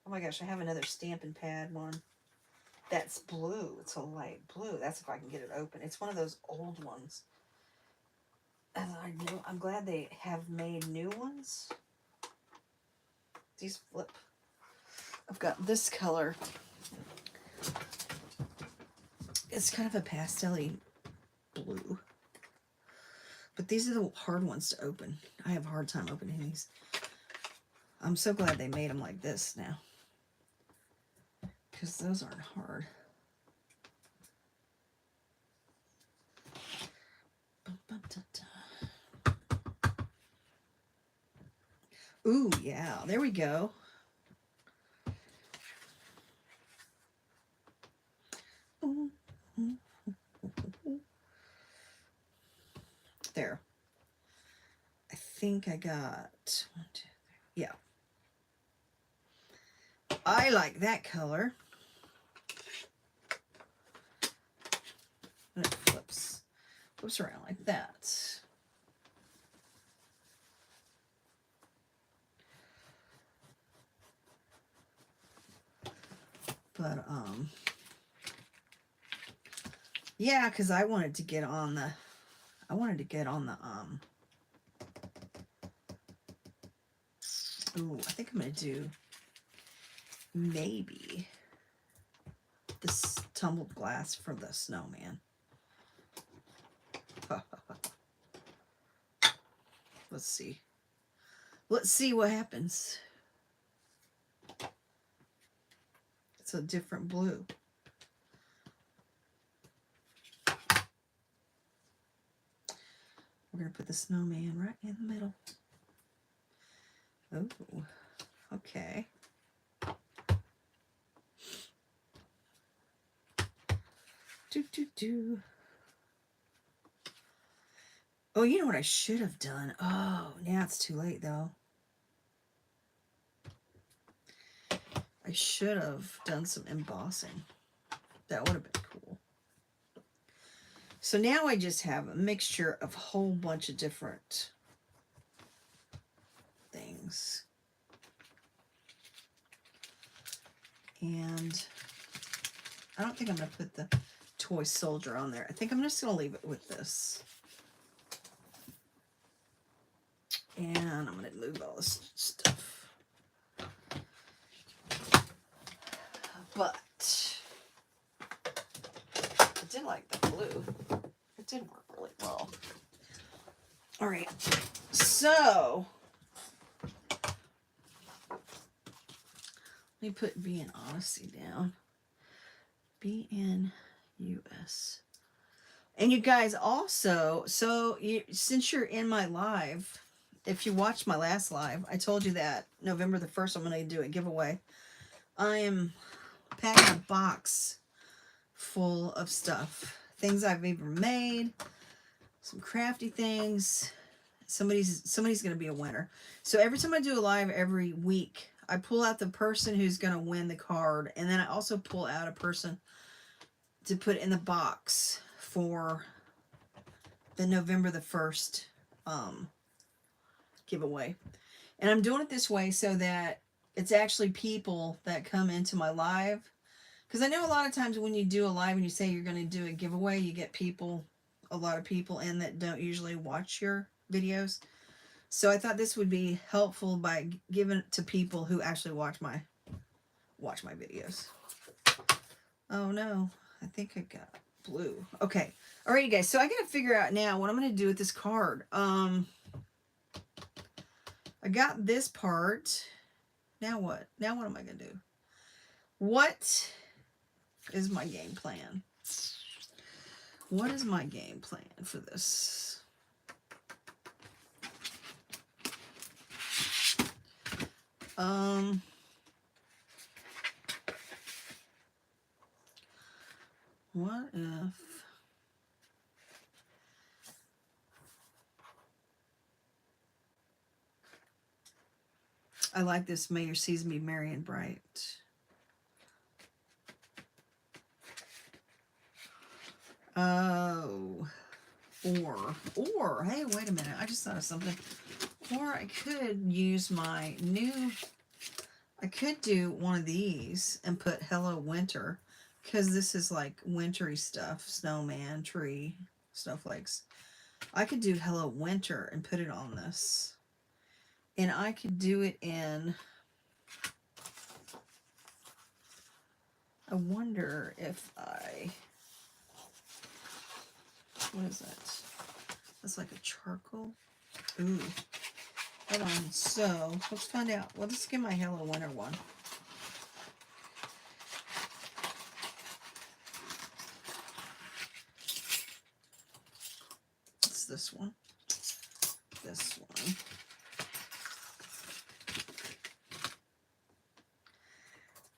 oh my gosh, I have another Stampin' Pad one. That's blue. It's a light blue. That's if I can get it open. It's one of those old ones. And I'm glad they have made new ones. These flip. I've got this color. It's kind of a pastel-y blue. But these are the hard ones to open. I have a hard time opening these. I'm so glad they made them like this now. Because those aren't hard. Ooh, yeah. There we go. There. I think I got 1, 2, 3. Yeah. I like that color. And it flips around like that. But yeah, because I wanted to get on the ooh, I think I'm gonna do maybe this tumbled glass for the snowman. Let's see. Let's see what happens. It's a different blue. We're going to put the snowman right in the middle. Oh, okay. Oh, you know what I should have done? Oh, now it's too late, though. I should have done some embossing. That would have been cool. So now I just have a mixture of a whole bunch of different things. And I don't think I'm going to put the toy soldier on there. I think I'm just going to leave it with this. And I'm going to move all this stuff. But I did like the blue. It did work really well. All right. So let me put BN Odyssey down. BNUS. And you guys also, so since you're in my live, if you watched my last live, I told you that November the 1st, I'm going to do a giveaway. I am packing a box full of stuff. Things I've even made. Some crafty things. Somebody's going to be a winner. So every time I do a live every week, I pull out the person who's going to win the card. And then I also pull out a person to put in the box for the November the 1st giveaway. And I'm doing it this way so that it's actually people that come into my live. Because I know a lot of times when you do a live and you say you're going to do a giveaway, you get a lot of people in that don't usually watch your videos. So I thought this would be helpful by giving it to people who actually watch my videos. Oh no, I think I got blue. Okay. All right, you guys. So I got to figure out now what I'm going to do with this card. I got this part. Now what? Now what am I going to do? What is my game plan? What is my game plan for this? What if I like this May Your Season Be Merry and Bright. Oh. Or, hey, wait a minute. I just thought of something. Or I could use my new, I could do one of these and put Hello Winter, because this is like wintry stuff. Snowman, tree, snowflakes. I could do Hello Winter and put it on this. And I could do it in, I wonder if what is that? That's like a charcoal. Ooh. Hold on. So, let's find out. Well, let's get my Hello Winter one. It's this one. This one.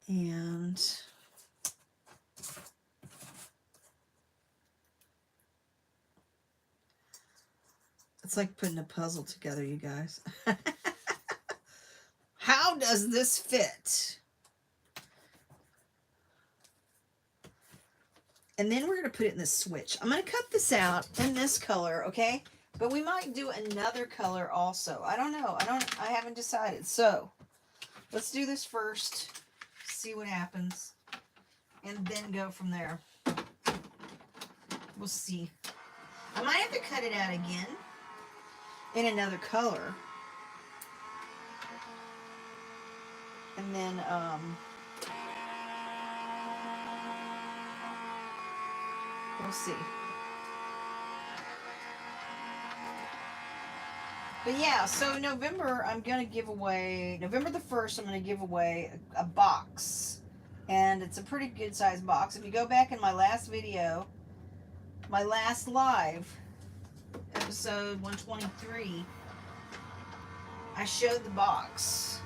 And it's like putting a puzzle together, you guys. How does this fit? And then we're going to put it in the switch. I'm going to cut this out in this color, okay? But we might do another color also. I don't know. I haven't decided. So, let's do this first. See what happens. And then go from there. We'll see. I might have to cut it out again in another color. And then, we'll see. But yeah, so November, I'm going to give away, November the 1st, I'm going to give away a box. And it's a pretty good sized box. If you go back in my last video, my last live, episode 123, I showed the box.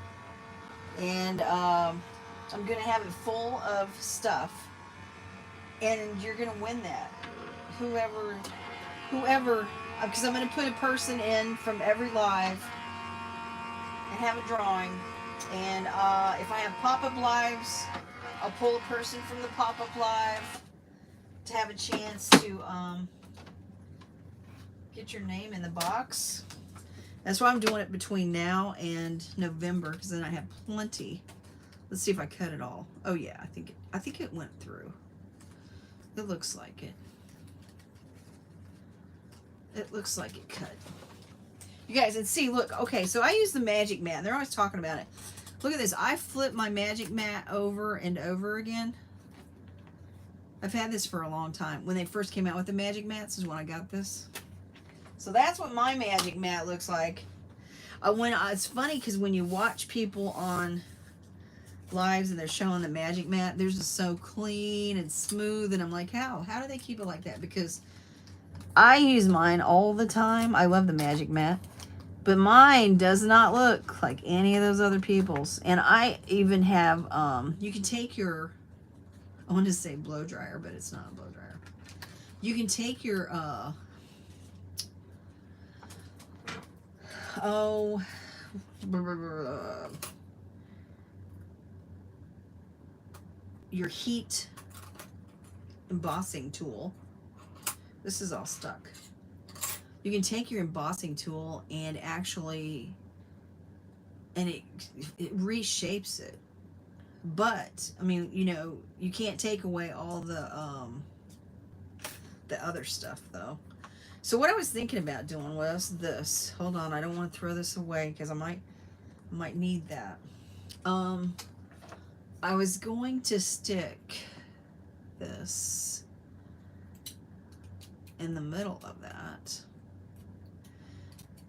And I'm going to have it full of stuff. And you're going to win that. Whoever, because I'm going to put a person in from every live and have a drawing. And if I have pop-up lives, I'll pull a person from the pop-up live to have a chance to get your name in the box. That's why I'm doing it between now and November, because then I have plenty. Let's see if I cut it all. Oh yeah, I think it went through. It looks like it. It looks like it cut. You guys, and see, look, okay, so I use the magic mat, and they're always talking about it. Look at this. I flip my magic mat over and over again. I've had this for a long time. When they first came out with the magic mats is when I got this. So that's what my magic mat looks like. It's funny because when you watch people on lives and they're showing the magic mat, theirs is so clean and smooth, and I'm like, how do they keep it like that? Because I use mine all the time. I love the magic mat, but mine does not look like any of those other people's. And I even have you can take your, I want to say blow dryer, but it's not a blow dryer. You can take your your heat embossing tool. This is all stuck. You can take your embossing tool and actually, and it reshapes it. But I mean, you know, you can't take away all the other stuff though. So what I was thinking about doing was this. Hold on, I don't want to throw this away because I might need that. I was going to stick this in the middle of that,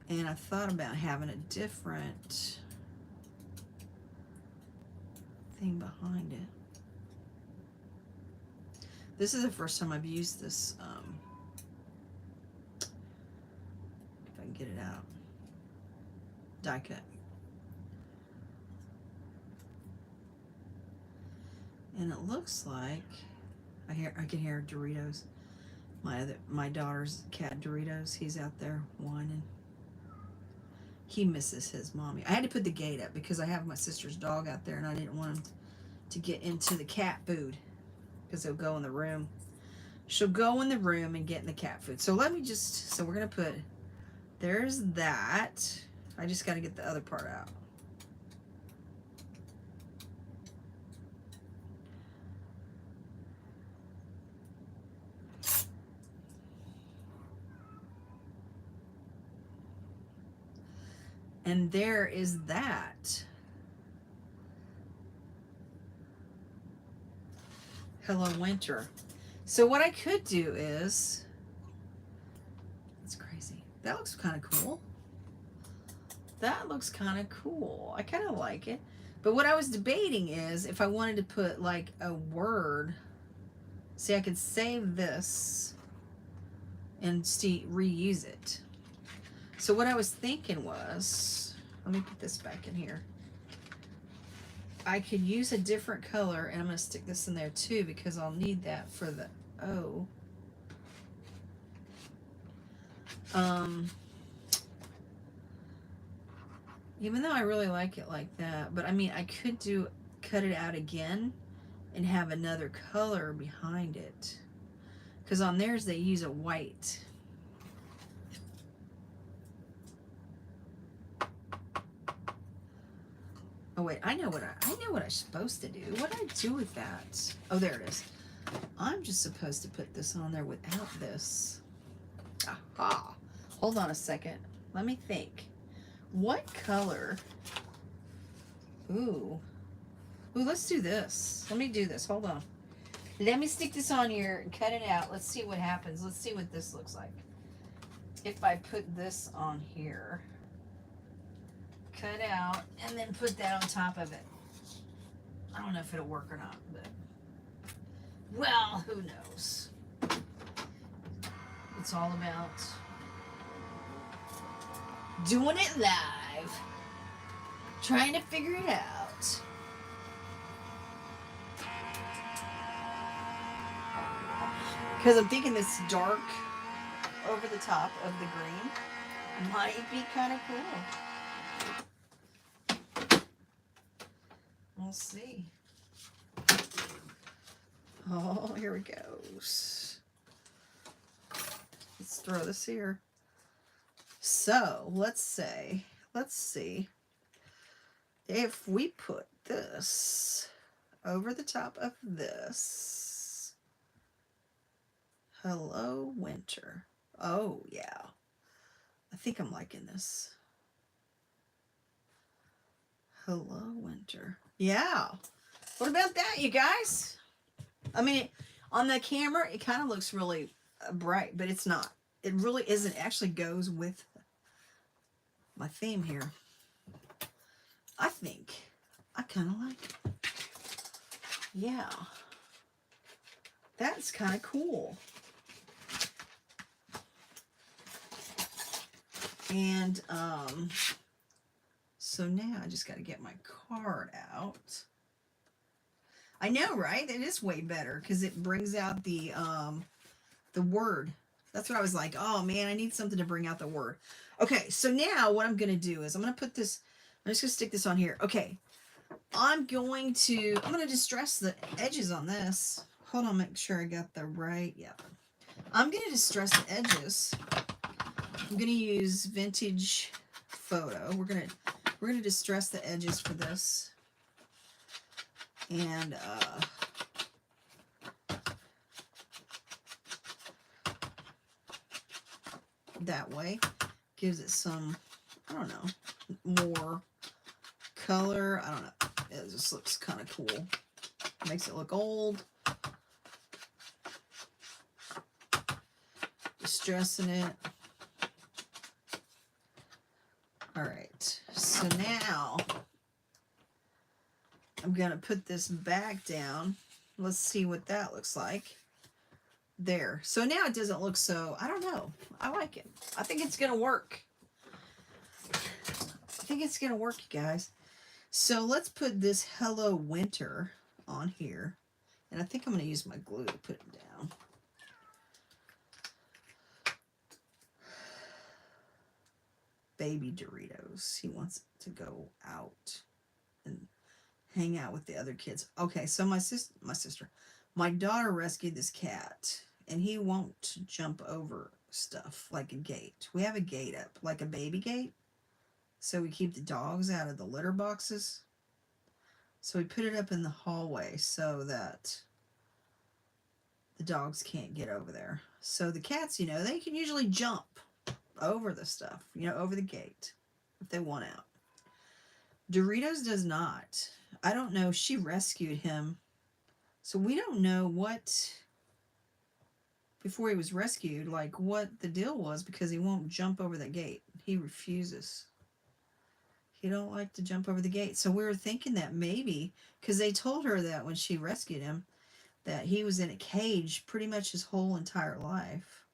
and I thought about having a different thing behind it. This is the first time I've used this. If I can get it out, die cut, and it looks like I can hear Doritos. My daughter's cat Doritos. He's out there whining. He misses his mommy. I had to put the gate up because I have my sister's dog out there and I didn't want him to get into the cat food because he'll go in the room. She'll go in the room and get in the cat food. So let me just, so we're going to put, there's that. I just got to get the other part out. And there is that. Hello, Winter. So what I could do is, it's crazy. That looks kind of cool. That looks kind of cool. I kind of like it. But what I was debating is if I wanted to put like a word. See, I could save this and reuse it. So what I was thinking was, let me put this back in here. I could use a different color, and I'm going to stick this in there too because I'll need that for the O. Even though I really like it like that, but I mean, I could cut it out again and have another color behind it. Because on theirs, they use a white. Oh wait, I know what I'm supposed to do. What do I do with that? Oh, there it is. I'm just supposed to put this on there without this. Aha. Hold on a second. Let me think. What color? Ooh, let's do this. Let me do this. Hold on. Let me stick this on here and cut it out. Let's see what happens. Let's see what this looks like. If I put this on here, cut out, and then put that on top of it. I don't know if it'll work or not, but well, who knows? It's all about doing it live, trying to figure it out. Because I'm thinking this dark over the top of the green might be kind of cool. We'll see. Oh, here we go. Let's throw this here. So let's see if we put this over the top of this. Hello, Winter. Oh, yeah. I think I'm liking this. Hello, Winter. Yeah. What about that, you guys? I mean, on the camera, it kind of looks really bright, but it's not. It really isn't. It actually goes with my theme here. I think I kind of like it. Yeah. That's kind of cool. And so now I just got to get my card out. I know, right? It is way better because it brings out the word. That's what I was like, oh man, I need something to bring out the word. Okay, so now what I'm going to do is I'm going to put this, I'm just going to stick this on here. Okay, I'm going to distress the edges on this. Hold on, make sure I got the right, yeah. I'm going to distress the edges. I'm going to use Vintage Photo. We're going to distress the edges for this. And that way gives it some, I don't know, more color. I don't know. It just looks kind of cool. Makes it look old. Distressing it. All right. So now I'm going to put this back down. Let's see what that looks like. There. So now it doesn't look so, I don't know. I like it. I think it's going to work. I think it's going to work, you guys. So let's put this Hello Winter on here. And I think I'm going to use my glue to put it down. baby Doritos. He wants to go out and hang out with the other kids. Okay, so my daughter rescued this cat, and he won't jump over stuff like a gate. We have a gate up, like a baby gate, so we keep the dogs out of the litter boxes. So we put it up in the hallway so that the dogs can't get over there. So the cats, they can usually jump over the stuff, over the gate if they want out. Doritos does not. I don't know. She rescued him. So we don't know what, before he was rescued, like what the deal was, because he won't jump over the gate. He refuses. He don't like to jump over the gate. So we were thinking that maybe, because they told her that when she rescued him, that he was in a cage pretty much his whole entire life.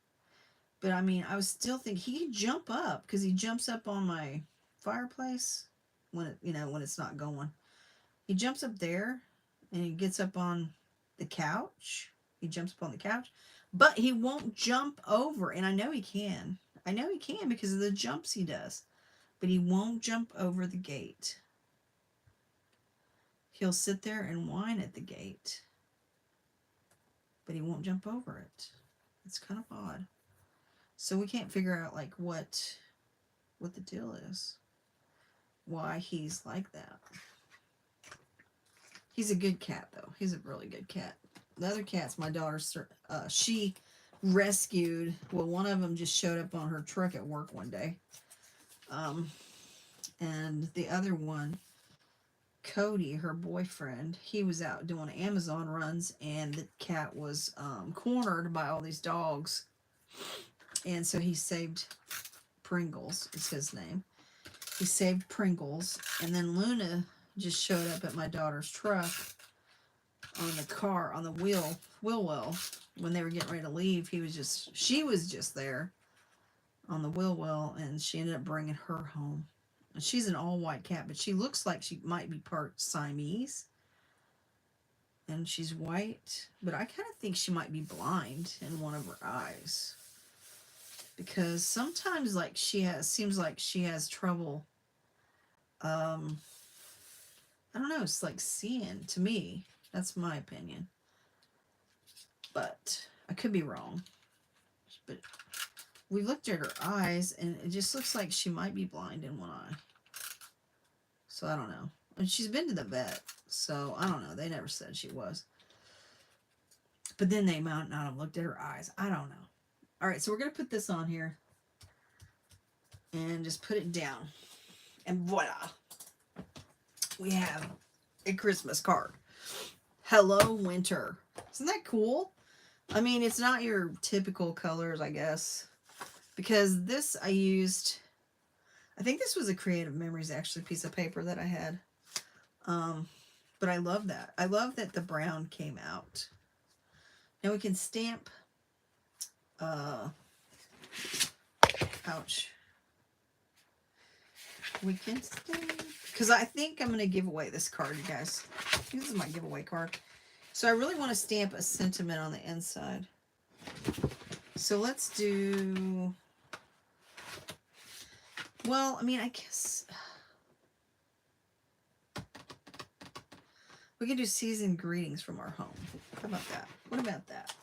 But I mean, I was still thinking he could jump up, because he jumps up on my fireplace when when it's not going. He jumps up there and he gets up on the couch. He jumps up on the couch, but he won't jump over. And I know he can. I know he can because of the jumps he does, but he won't jump over the gate. He'll sit there and whine at the gate, but he won't jump over it. It's kind of odd. So we can't figure out like what the deal is. Why he's like that. He's a good cat though. He's a really good cat. The other cats, my daughter, she rescued. Well, one of them just showed up on her truck at work one day. And the other one, Cody, her boyfriend, he was out doing Amazon runs, and the cat was cornered by all these dogs. And so he saved Pringles, is his name. He saved Pringles, and then Luna just showed up at my daughter's truck on the car, on the wheel well, when they were getting ready to leave. She was just there on the wheel well, and she ended up bringing her home. And she's an all-white cat, but she looks like she might be part Siamese. And she's white, but I kind of think she might be blind in one of her eyes. Because sometimes, like, seems like she has trouble, I don't know, it's like seeing, to me. That's my opinion. But I could be wrong. But we looked at her eyes, and it just looks like she might be blind in one eye. So I don't know. And she's been to the vet, so I don't know. They never said she was. But then they might not have looked at her eyes. I don't know. All right, so we're going to put this on here and just put it down. And voila. We have a Christmas card. Hello, Winter. Isn't that cool? I mean, it's not your typical colors, I guess. Because this I used, I think this was a Creative Memories, actually, piece of paper that I had. But I love that. I love that the brown came out. Now we can stamp, ouch. We can stamp, because I think I'm going to give away this card, you guys. This is my giveaway card. So I really want to stamp a sentiment on the inside. So let's do, well, I mean, I guess we can do season greetings from our home. How about that? What about that?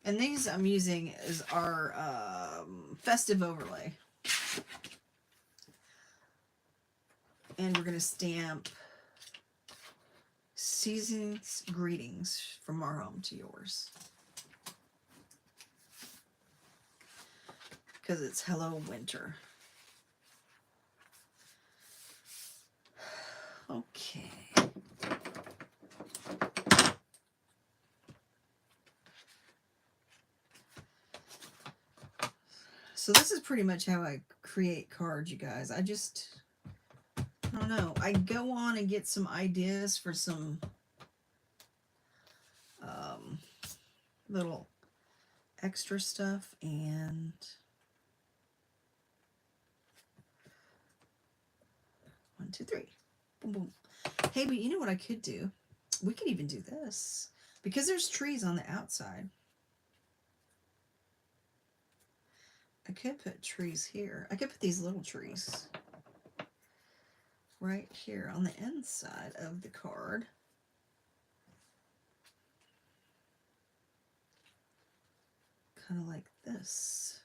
And these I'm using as our festive overlay. And we're going to stamp season's greetings from our home to yours. Because it's Hello, Winter. Okay. So this is pretty much how I create cards, you guys. I don't know. I go on and get some ideas for some little extra stuff, and one, two, three. Boom, boom. Hey, but you know what I could do? We could even do this. Because there's trees on the outside. I could put trees here. I could put these little trees right here on the inside of the card. Kind of like this.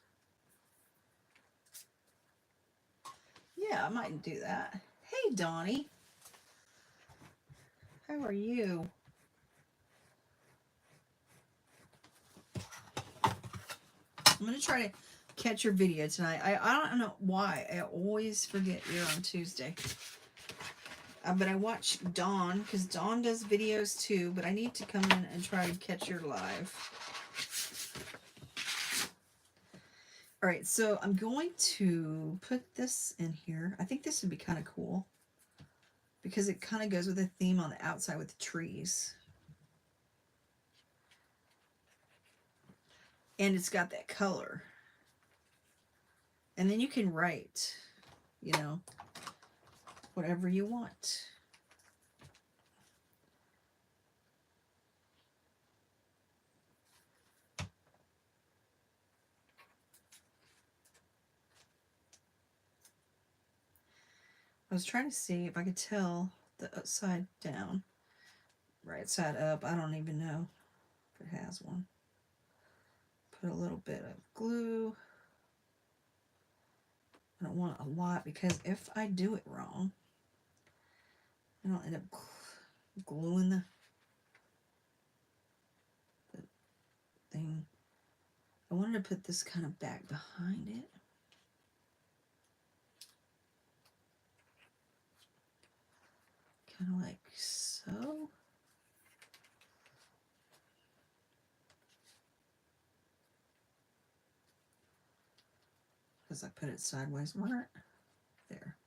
Yeah, I might do that. Hey, Donnie. How are you? I'm going to try to catch your video tonight. I don't know why. I always forget you're on Tuesday. But I watch Dawn, because Dawn does videos too, but I need to come in and try to catch your live. Alright, so I'm going to put this in here. I think this would be kind of cool, because it kind of goes with the theme on the outside with the trees. And it's got that color. And then you can write, you know, whatever you want. I was trying to see if I could tell the upside down, right side up. I don't even know if it has one. Put a little bit of glue. I don't want a lot, because if I do it wrong, I don't end up gluing the thing. I wanted to put this kind of back behind it. Kind of like so. Because I put it sideways, right there.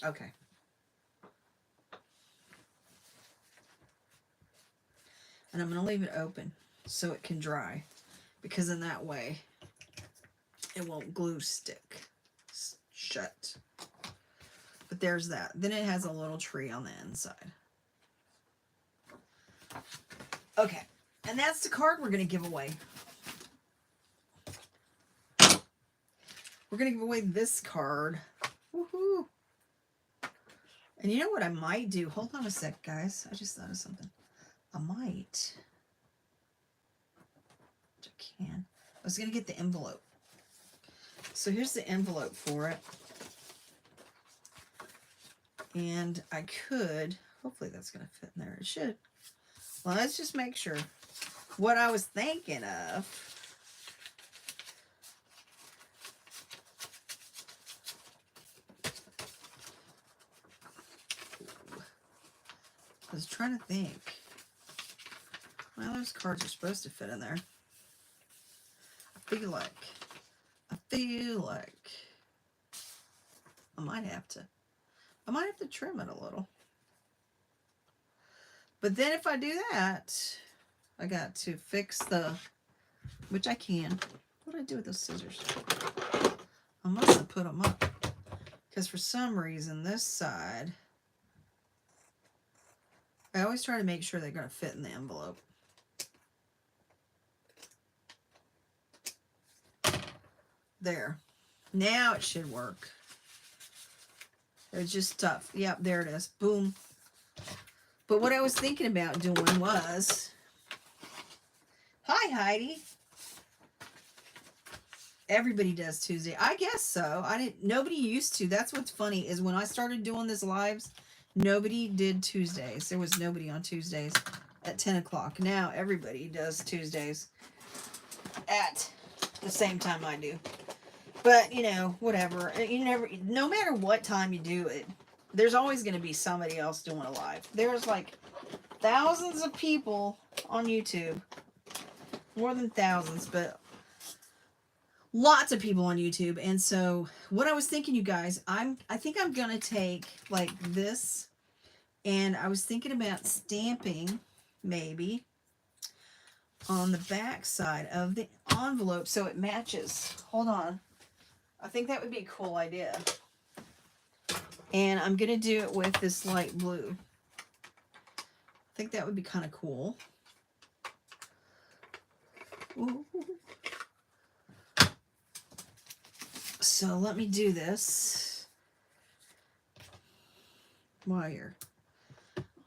Okay. And I'm going to leave it open so it can dry, because in that way it won't glue stick shut. But there's that. Then it has a little tree on the inside. Okay. And that's the card we're going to give away. We're going to give away this card. Woohoo! And you know what I might do? Hold on a sec, guys. I just thought of something. I might. I can. I was going to get the envelope. So here's the envelope for it. And I could, hopefully that's going to fit in there. It should. Well, let's just make sure. What I was thinking of. I was trying to think. Well, those cards are supposed to fit in there. I feel like I might have to trim it a little. But then if I do that, I got to fix which I can. What did I do with those scissors? I must have put them up. Because for some reason, this side, I always try to make sure they're going to fit in the envelope. There. Now it should work. It's just tough. Yep, there it is. Boom. But what I was thinking about doing was... Hi, Heidi. Everybody does Tuesday. I guess so. Nobody used to. That's what's funny, is when I started doing this lives, nobody did Tuesdays. There was nobody on Tuesdays at 10 o'clock. Now everybody does Tuesdays at the same time I do. But, you know, whatever. No matter what time you do it, there's always going to be somebody else doing a live. There's like thousands of people on YouTube. More than thousands, but lots of people on YouTube. And so what I was thinking, you guys, I think I'm going to take like this, and I was thinking about stamping maybe on the back side of the envelope so it matches. Hold on. I think that would be a cool idea. And I'm going to do it with this light blue. I think that would be kind of cool. Ooh. So let me do this while you're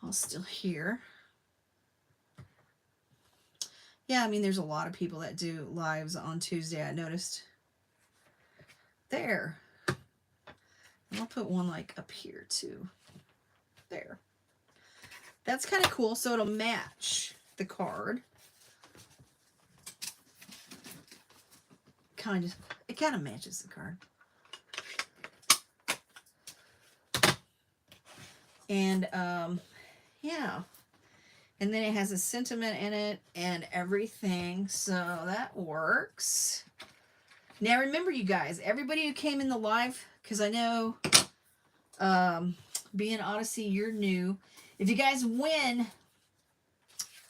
all still here. Yeah, I mean, there's a lot of people that do lives on Tuesday, I noticed. There. I'll put one like up here too. There. That's kind of cool. So it'll match the card. It kind of matches the card. And yeah. And then it has a sentiment in it and everything. So that works. Now remember, you guys, everybody who came in the live, because I know being Odyssey, you're new. If you guys win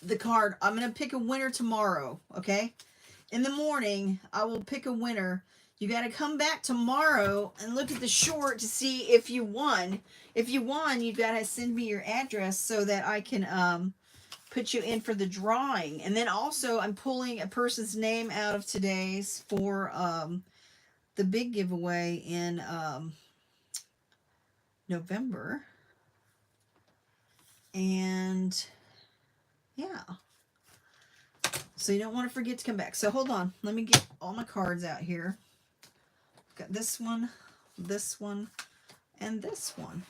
the card, I'm going to pick a winner tomorrow, okay? In the morning, I will pick a winner. You got to come back tomorrow and look at the short to see if you won. If you won, you've got to send me your address so that I can put you in for the drawing. And then also, I'm pulling a person's name out of today's for the big giveaway in November. And yeah. So you don't want to forget to come back. So hold on. Let me get all my cards out here. Got this one, and this one.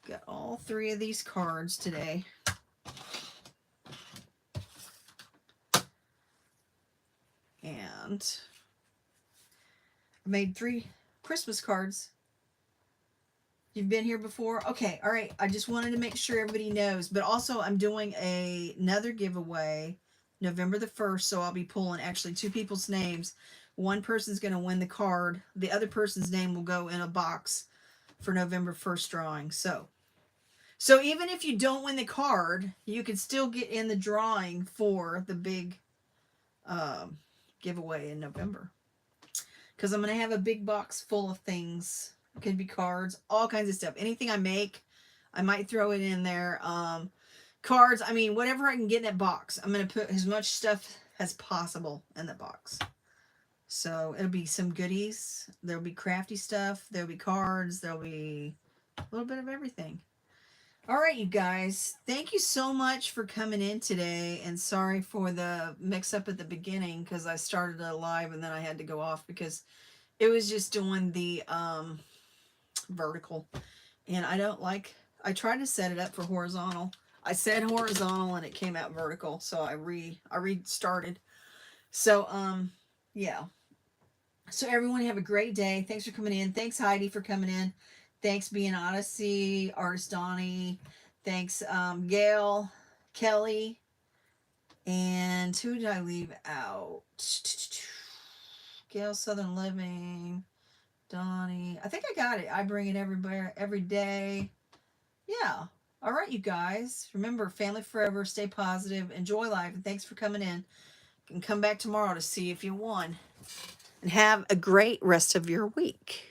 Got all three of these cards today. And I made 3 Christmas cards. You've been here before? Okay, all right. I just wanted to make sure everybody knows. But also, I'm doing another giveaway November the 1st, so I'll be pulling actually 2 people's names. One person's going to win the card. The other person's name will go in a box for November 1st drawing. So even if you don't win the card, you can still get in the drawing for the big giveaway in November. Because I'm going to have a big box full of things. It could be cards, all kinds of stuff. Anything I make, I might throw it in there. Cards, I mean, whatever I can get in that box. I'm going to put as much stuff as possible in the box. So it'll be some goodies. There'll be crafty stuff. There'll be cards. There'll be a little bit of everything. All right, you guys. Thank you so much for coming in today. And sorry for the mix-up at the beginning because I started a live and then I had to go off because it was just doing the vertical. And I tried to set it up for horizontal. I said horizontal and it came out vertical. So I restarted. So, yeah. So everyone have a great day. Thanks for coming in. Thanks, Heidi, for coming in. Thanks, Being Odyssey, Artist Donnie. Thanks, Gail, Kelly. And who did I leave out? Gail, Southern Living, Donnie. I think I got it. I bring it every day. Yeah. All right, you guys. Remember, family forever. Stay positive. Enjoy life. And thanks for coming in. You can come back tomorrow to see if you won. And have a great rest of your week.